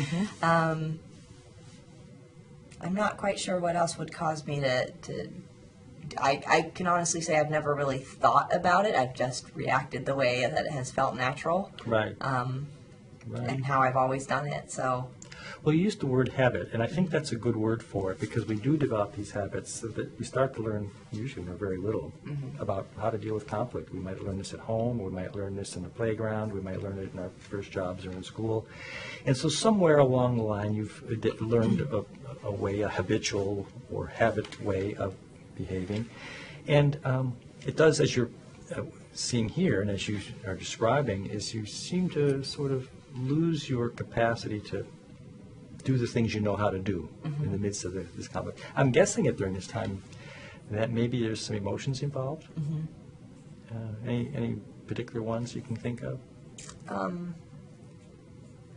I'm not quite sure what else would cause me to I can honestly say I've never really thought about it. I've just reacted the way that it has felt natural. Right. Right. and how I've always done it. So, Well, you used the word habit, and I think that's a good word for it because we do develop these habits so that we start to learn, usually when we're very little, about how to deal with conflict. We might learn this at home, we might learn this in the playground, we might learn it in our first jobs or in school. And so somewhere along the line, you've learned a way, a habitual or habit way of behaving. And it does, as you're seeing here and as you are describing, is you seem to sort of lose your capacity to do the things you know how to do in the midst of this conflict. I'm guessing it during this time that maybe there's some emotions involved. Any particular ones you can think of?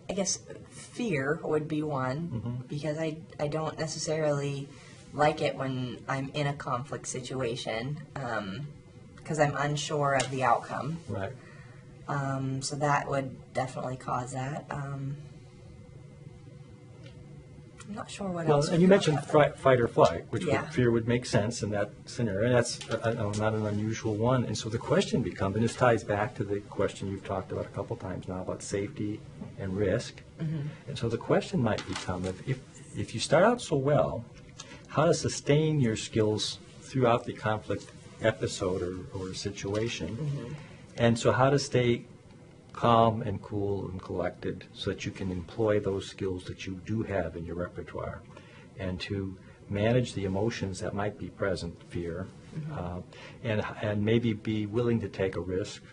I guess fear would be one, because I don't necessarily like it when I'm in a conflict situation, because I'm unsure of the outcome. Right. So that would definitely cause that. I'm not sure what else. Well, and you mentioned fight or flight, which Yeah. fear would make sense in that scenario, and that's not an unusual one. And so the question becomes, and this ties back to the question you've talked about a couple times now about safety and risk. And so the question might become, if you start out so well, how to sustain your skills throughout the conflict episode or situation, and so how to stay calm and cool and collected so that you can employ those skills that you do have in your repertoire and to manage the emotions that might be present, fear, and maybe be willing to take a risk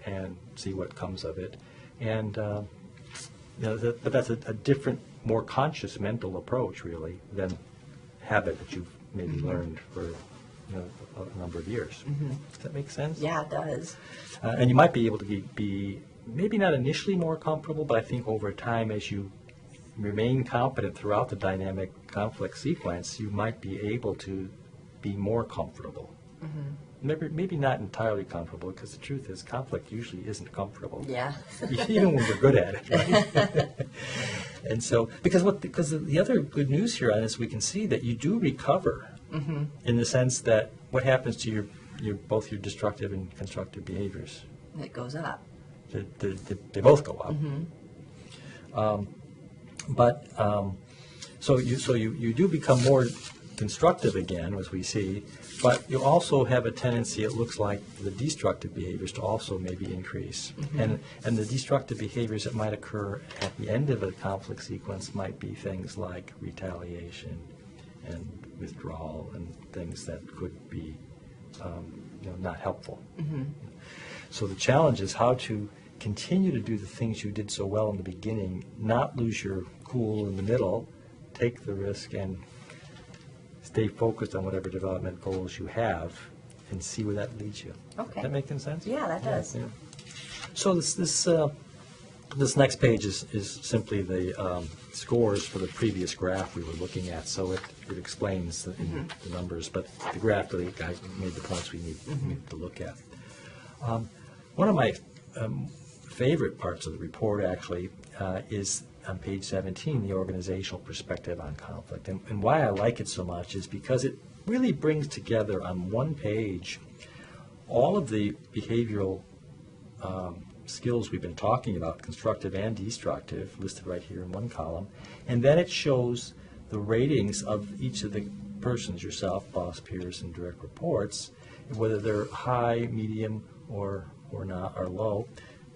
and see what comes of it. And but that's a different, more conscious mental approach, really, than habit that you've maybe learned for a number of years. Does that make sense? Yeah, it does. And you might be able to be maybe not initially more comfortable, but I think over time, as you remain competent throughout the dynamic conflict sequence, you might be able to be more comfortable. Maybe not entirely comfortable, because the truth is conflict usually isn't comfortable. Yeah. Even when we're good at it, right? And so, because the other good news here on this, we can see that you do recover in the sense that what happens to both your destructive and constructive behaviors? It goes up. They both go up. So you do become more constructive again, as we see, but you also have a tendency, it looks like, the destructive behaviors to also maybe increase. And the destructive behaviors that might occur at the end of a conflict sequence might be things like retaliation and withdrawal and things that could be not helpful. So the challenge is how to continue to do the things you did so well in the beginning, not lose your cool in the middle, take the risk, and stay focused on whatever development goals you have, and see where that leads you. Okay. That make sense? Yeah, that does. Yeah. So this next page is simply the scores for the previous graph we were looking at. So it explains the numbers, but the graph really made the points we need to look at. One of my favorite parts of the report, actually, is on page 17, the organizational perspective on conflict. And why I like it so much is because it really brings together on one page all of the behavioral skills we've been talking about, constructive and destructive, listed right here in one column. And then it shows the ratings of each of the persons, yourself, boss, peers, and direct reports, whether they're high, medium, or not, or low,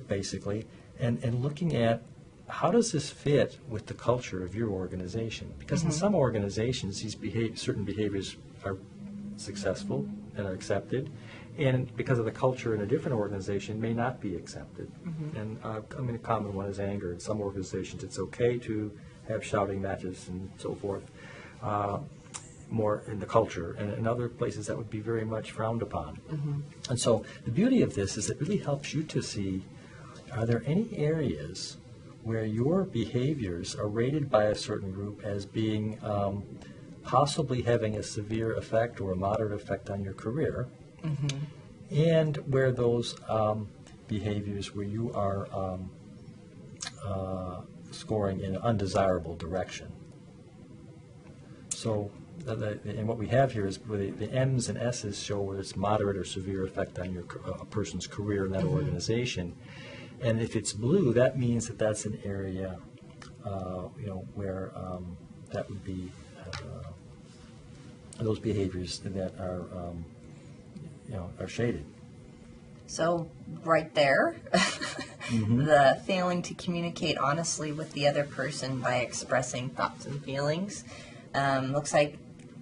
basically, and looking at how does this fit with the culture of your organization? Because in some organizations, certain behaviors are successful and are accepted, and because of the culture in a different organization, may not be accepted. And a common one is anger. In some organizations, it's okay to have shouting matches and so forth, more in the culture, and in other places that would be very much frowned upon. And so the beauty of this is it really helps you to see, are there any areas where your behaviors are rated by a certain group as being possibly having a severe effect or a moderate effect on your career, and where those behaviors where you are scoring in an undesirable direction. So, and what we have here is where the M's and S's show where it's moderate or severe effect on a person's career in that organization. And if it's blue, that means that that's an area, where that would be those behaviors that are, are shaded. So right there, the failing to communicate honestly with the other person by expressing thoughts and feelings. Looks like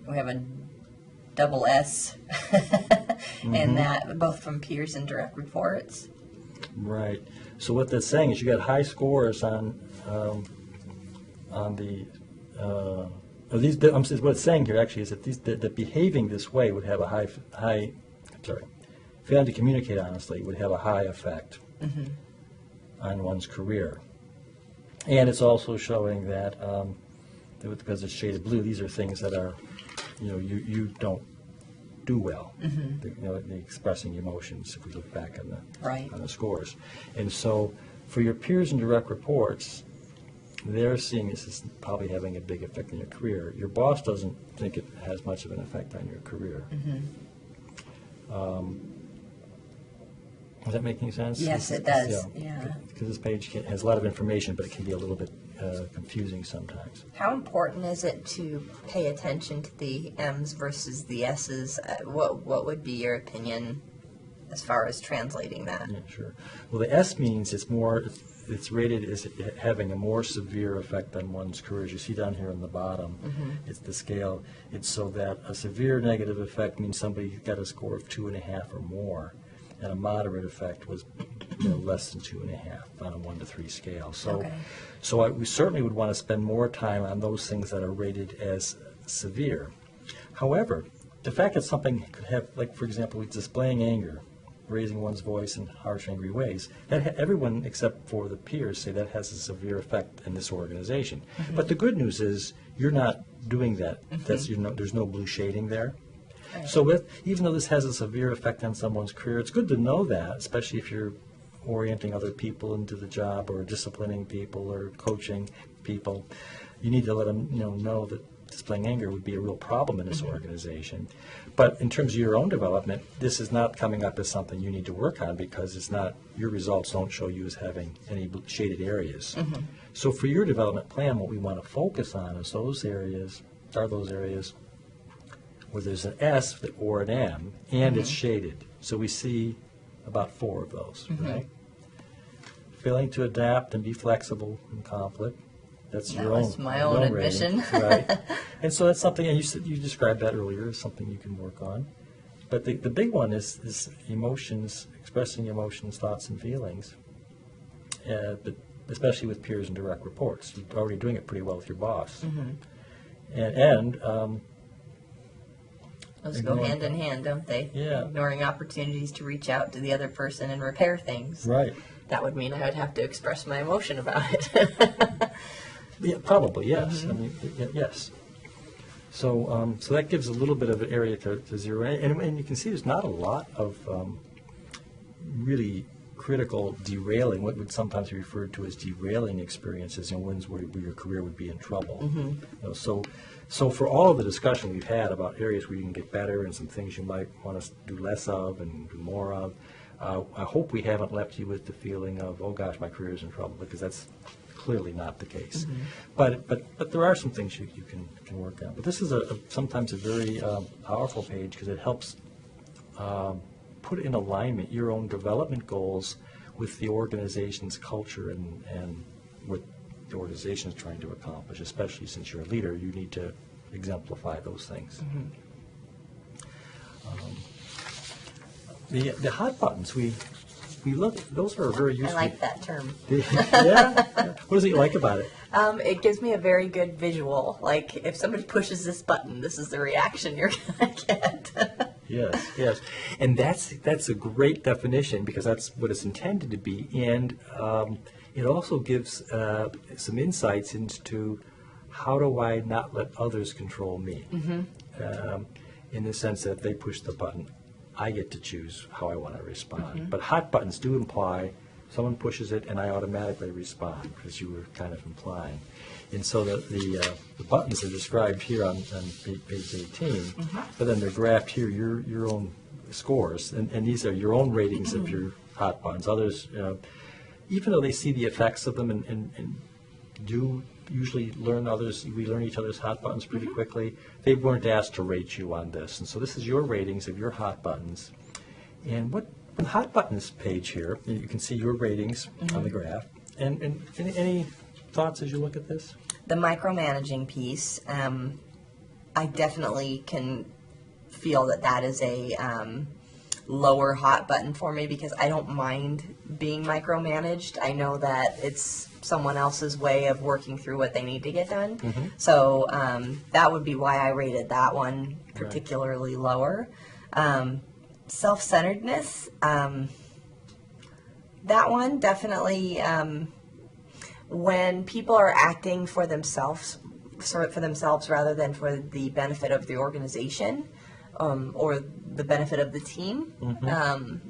we have a double S in that, both from peers and direct reports. Right. So what that's saying is you got high scores on the these. What it's saying here actually is that that behaving this way would have a failing to communicate honestly would have a high effect on one's career. And it's also showing that because it's shaded blue, these are things that are, you don't do well. The expressing emotions, if we look back on the scores. And so for your peers and direct reports, they're seeing this as probably having a big effect on your career. Your boss doesn't think it has much of an effect on your career. Does that make any sense? Yes, it does. Yeah. Because this page has a lot of information, but it can be a little bit confusing sometimes. How important is it to pay attention to the M's versus the S's? What would be your opinion as far as translating that? Yeah, sure. Well, the S means it's rated as having a more severe effect on one's career. As you see down here on the bottom, it's the scale. It's so that a severe negative effect means somebody got a score of 2.5 or more, and a moderate effect was less than 2.5 on a 1 to 3 scale. So, we certainly would want to spend more time on those things that are rated as severe. However, the fact that something could have, like for example, displaying anger, raising one's voice in harsh, angry ways, that everyone except for the peers say that has a severe effect in this organization. But the good news is you're not doing that. There's no blue shading there. Right. So even though this has a severe effect on someone's career, it's good to know that, especially if you're orienting other people into the job or disciplining people or coaching people. You need to let them know that displaying anger would be a real problem in this organization. But in terms of your own development, this is not coming up as something you need to work on because it's not, your results don't show you as having any shaded areas. So for your development plan, what we want to focus on is those areas where there's an S or an M and it's shaded. So we see about 4 of those, right? Failing to adapt and be flexible in conflict. That's my own admission. Right. And so that's something, and you described that earlier, as something you can work on. But the big one is emotions, expressing emotions, thoughts, and feelings, but especially with peers and direct reports. You're already doing it pretty well with your boss. And those go hand in hand, don't they? Yeah. Ignoring opportunities to reach out to the other person and repair things. Right. That would mean I would have to express my emotion about it. Yeah, probably, yes. I mean, yes. So that gives a little bit of an area to zero in. And you can see there's not a lot of really critical derailing, what would sometimes be referred to as derailing experiences, ones where your career would be in trouble. So for all of the discussion we've had about areas where you can get better and some things you might want to do less of and do more of, I hope we haven't left you with the feeling of, oh gosh, my career is in trouble, because that's clearly not the case. But there are some things you can work on. But this is sometimes a very powerful page because it helps put in alignment your own development goals with the organization's culture and what the organization is trying to accomplish, especially since you're a leader. You need to exemplify those things. The hot buttons, we look, those are very useful. I like that term. Yeah? What does it like about it? It gives me a very good visual. Like, if somebody pushes this button, this is the reaction you're going to get. Yes. And that's a great definition because that's what it's intended to be. And it also gives some insights into how do I not let others control me? In the sense that if they push the button, I get to choose how I want to respond. But hot buttons do imply someone pushes it and I automatically respond, because you were kind of implying. And so the buttons are described here on page 18, but then they're graphed here, your own scores. And these are your own ratings of your hot buttons. Others, even though they see the effects of them and do usually we learn each other's hot buttons pretty quickly, they weren't asked to rate you on this. And so this is your ratings of your hot buttons. And on the hot buttons page here, you can see your ratings on the graph. And any thoughts as you look at this? The micromanaging piece, I definitely can feel that is a lower hot button for me because I don't mind being micromanaged. I know that it's someone else's way of working through what they need to get done. So that would be why I rated that one particularly lower. Self-centeredness, that one definitely, when people are acting for themselves rather than for the benefit of the organization or the benefit of the team,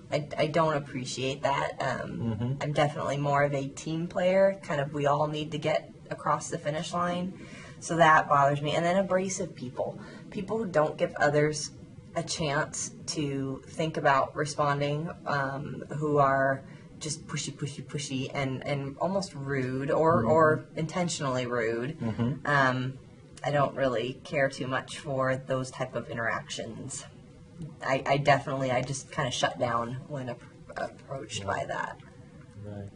I don't appreciate that. I'm definitely more of a team player, kind of we all need to get across the finish line, so that bothers me. And then abrasive people who don't give others a chance to think about responding, who are just pushy, and almost rude or intentionally rude. I don't really care too much for those type of interactions. I just kind of shut down when approached by that. Right.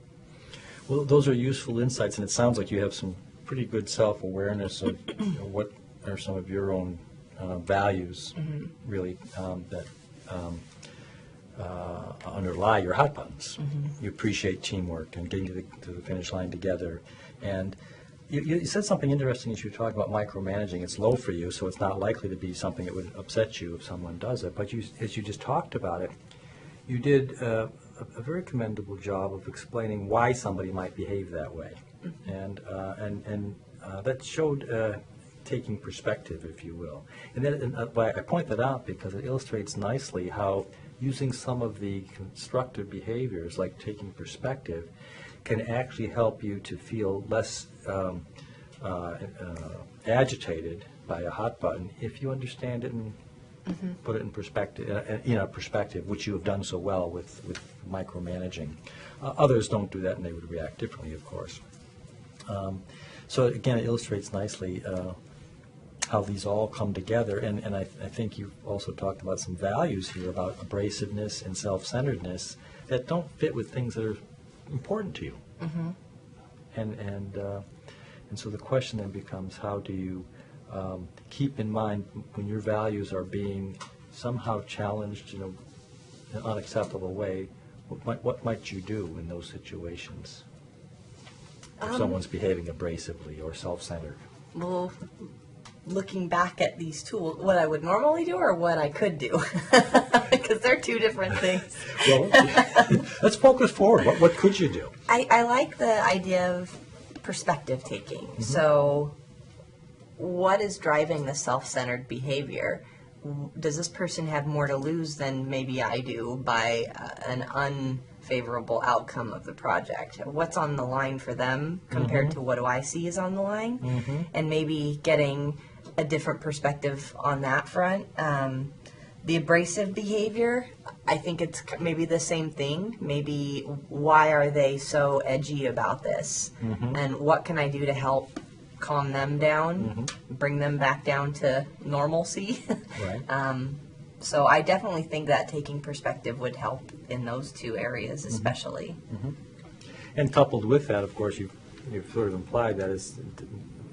Well, those are useful insights, and it sounds like you have some pretty good self-awareness of what are some of your own values, really, that underlie your hot buttons. You appreciate teamwork and getting to the finish line together. And you said something interesting as you were talking about micromanaging. It's low for you, so it's not likely to be something that would upset you if someone does it. But as you just talked about it, you did a very commendable job of explaining why somebody might behave that way. And that showed taking perspective, if you will. And then I point that out because it illustrates nicely how using some of the constructive behaviors, like taking perspective, can actually help you to feel less agitated by a hot button if you understand it and put it in perspective, which you have done so well with micromanaging. Others don't do that, and they would react differently, of course. So again, it illustrates nicely how these all come together, and I think you also talked about some values here about abrasiveness and self-centeredness that don't fit with things that are important to you. And so the question then becomes, how do you keep in mind when your values are being somehow challenged in an unacceptable way, what might you do in those situations if someone's behaving abrasively or self-centered? Well, looking back at these tools, what I would normally do or what I could do, because they're two different things. Well, let's focus forward. What could you do? I like the idea of perspective taking. So what is driving the self-centered behavior? Does this person have more to lose than maybe I do by an unfavorable outcome of the project? What's on the line for them compared to what do I see is on the line? And maybe getting a different perspective on that front. The abrasive behavior, I think it's maybe the same thing. Maybe why are they so edgy about this? And what can I do to help calm them down, bring them back down to normalcy? Right. So I definitely think that taking perspective would help in those two areas especially. And coupled with that, of course, you've sort of implied that is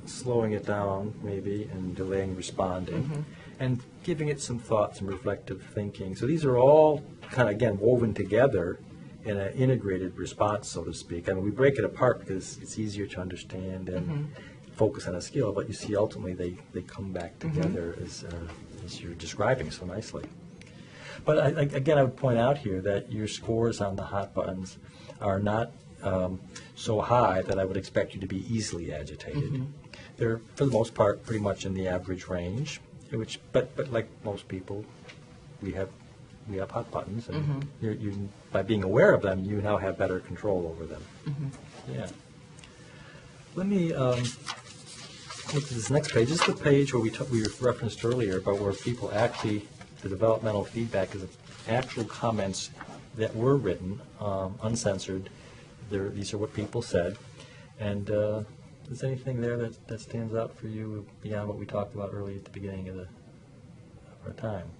slowing it down maybe and delaying responding and giving it some thought, some reflective thinking. So these are all kind of, again, woven together in an integrated response, so to speak. I mean, we break it apart because it's easier to understand and focus on a skill, but you see ultimately they come back together as you're describing so nicely. But again, I would point out here that your scores on the hot buttons are not so high that I would expect you to be easily agitated. They're, for the most part, pretty much in the average range, but like most people, we have hot buttons, and you by being aware of them, you now have better control over them. Yeah. Let me look at this next page. This is the page where we referenced earlier about where people actually, the developmental feedback is actual comments that were written, uncensored, these are what people said. And is there anything there that stands out for you beyond what we talked about earlier at the beginning of our time?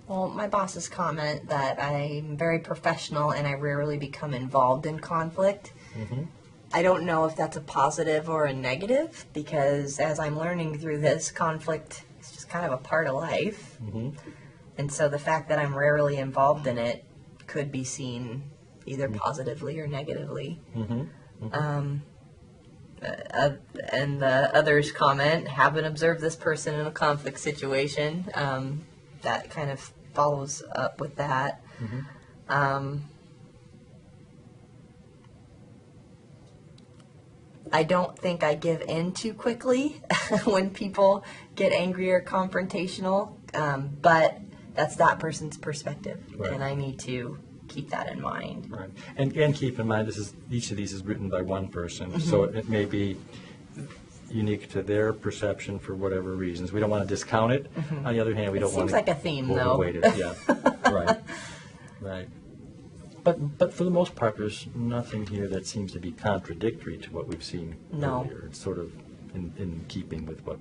Well, my boss's comment that I'm very professional and I rarely become involved in conflict. Mm-hmm. I don't know if that's a positive or a negative, because as I'm learning through this, conflict is just kind of a part of life. Mm-hmm. And so the fact that I'm rarely involved in it could be seen either positively or negatively. Mm-hmm. Mm-hmm. And the other's comment, haven't observed this person in a conflict situation. That kind of follows up with that. Mm-hmm. I don't think I give in too quickly when people get angry or confrontational, but that's that person's perspective, Right. and I need to keep that in mind. Right. And keep in mind, each of these is written by one person, so it may be unique to their perception for whatever reasons. We don't want to discount it. On the other hand, we don't want to Seems like a theme, though. overweight it. Yeah, right, right. But for the most part, there's nothing here that seems to be contradictory to what we've seen No. earlier. It's sort of in keeping with what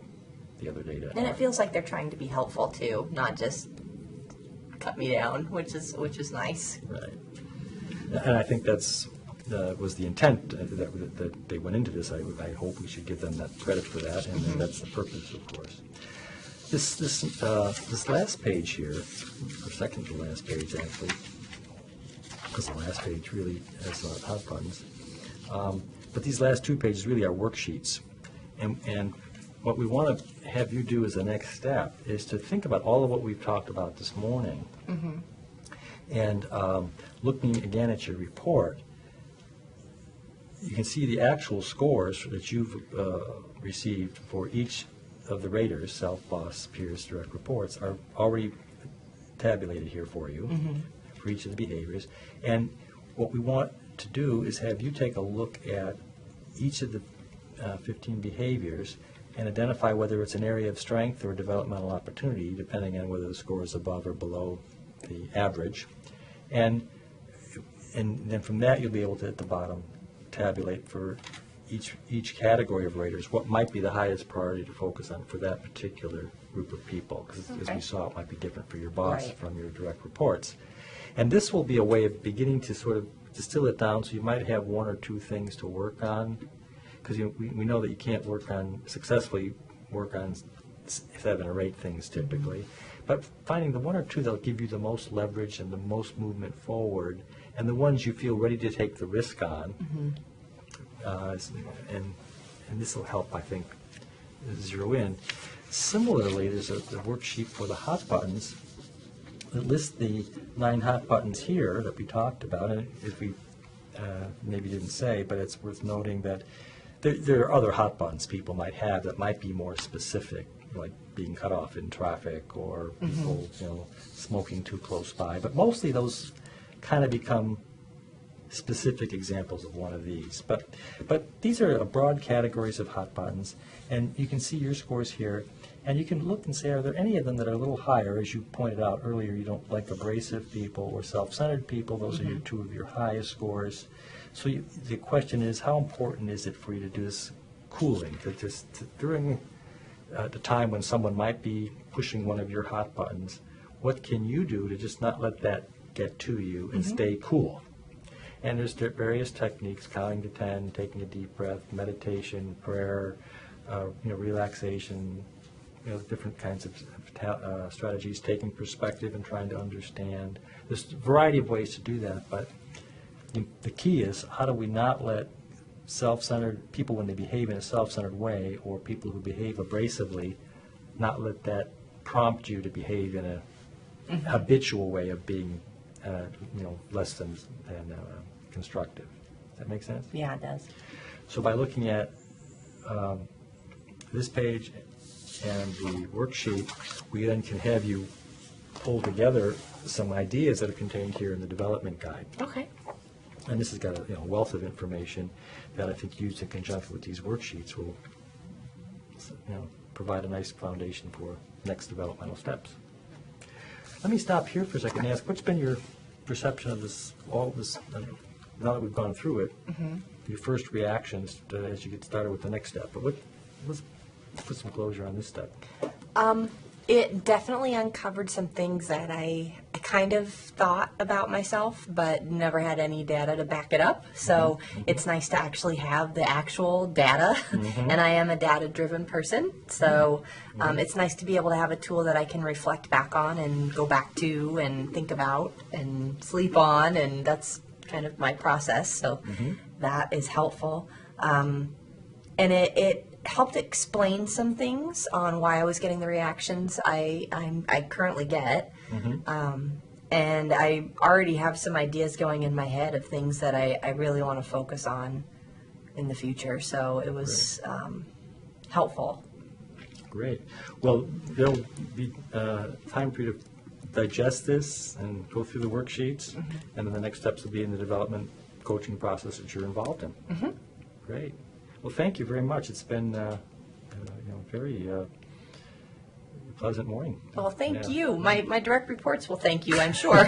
the other data And are. it feels like they're trying to be helpful too, not just cut me down, which is nice. Right. And I think that's was the intent that they went into this. I hope we should give them that credit for that, and that's the purpose, of course. This last page here, or second to last page actually, because the last page really has hot buttons. But these last two pages really are worksheets, and what we want to have you do as the next step is to think about all of what we've talked about this morning. And looking again at your report, you can see the actual scores that you've received for each of the raters, self, boss, peers, direct reports, are already tabulated here for you for each of the behaviors. And what we want to do is have you take a look at each of the 15 behaviors and identify whether it's an area of strength or developmental opportunity, depending on whether the score is above or below the average. And then from that, you'll be able to, at the bottom, tabulate for each category of raters what might be the highest priority to focus on for that particular group of people. Because as we saw, it might be different for your boss Right. from your direct reports. And this will be a way of beginning to sort of distill it down, so you might have one or two things to work on. Because we know that you can't successfully work on 7 or 8 things typically. But finding the one or two that'll give you the most leverage and the most movement forward, and the ones you feel ready to take the risk on, and this will help, I think, zero in. Similarly, there's a worksheet for the hot buttons that lists the 9 hot buttons here that we talked about, and if we maybe didn't say, but it's worth noting that there are other hot buttons people might have that might be more specific, like being cut off in traffic or people, smoking too close by. But mostly those kind of become specific examples of one of these. But these are broad categories of hot buttons, and you can see your scores here, and you can look and say, are there any of them that are a little higher? As you pointed out earlier, you don't like abrasive people or self-centered people. Those are your 2 of your highest scores. So the question is, how important is it for you to do this cooling, during the time when someone might be pushing one of your hot buttons? What can you do to just not let that get to you and stay cool? And there's various techniques: counting to 10, taking a deep breath, meditation, prayer, relaxation, different kinds of strategies, taking perspective and trying to understand. There's a variety of ways to do that, but the key is, how do we not let self-centered people, when they behave in a self-centered way, or people who behave abrasively, not let that prompt you to behave in a habitual way of being less than constructive. Does that make sense? Yeah, it does. So by looking at this page and the worksheet, we then can have you pull together some ideas that are contained here in the development guide. Okay. And this has got a wealth of information that I think, used in conjunction with these worksheets, will provide a nice foundation for next developmental steps. Let me stop here for a second and ask, what's been your perception of all this now that we've gone through it, your first reactions as you get started with the next step. But let's put some closure on this step. It definitely uncovered some things that I kind of thought about myself, but never had any data to back it up. So it's nice to actually have the actual data, and I am a data-driven person. So it's nice to be able to have a tool that I can reflect back on and go back to and think about and sleep on, and that's kind of my process. So that is helpful. And it helped explain some things on why I was getting the reactions I currently get. And I already have some ideas going in my head of things that I really want to focus on in the future. So it was helpful. Great. Well, there'll be time for you to digest this and go through the worksheets, and then the next steps will be in the development coaching process that you're involved in. Great. Well, thank you very much. It's been very pleasant morning. Well, thank you. My direct reports will thank you, I'm sure.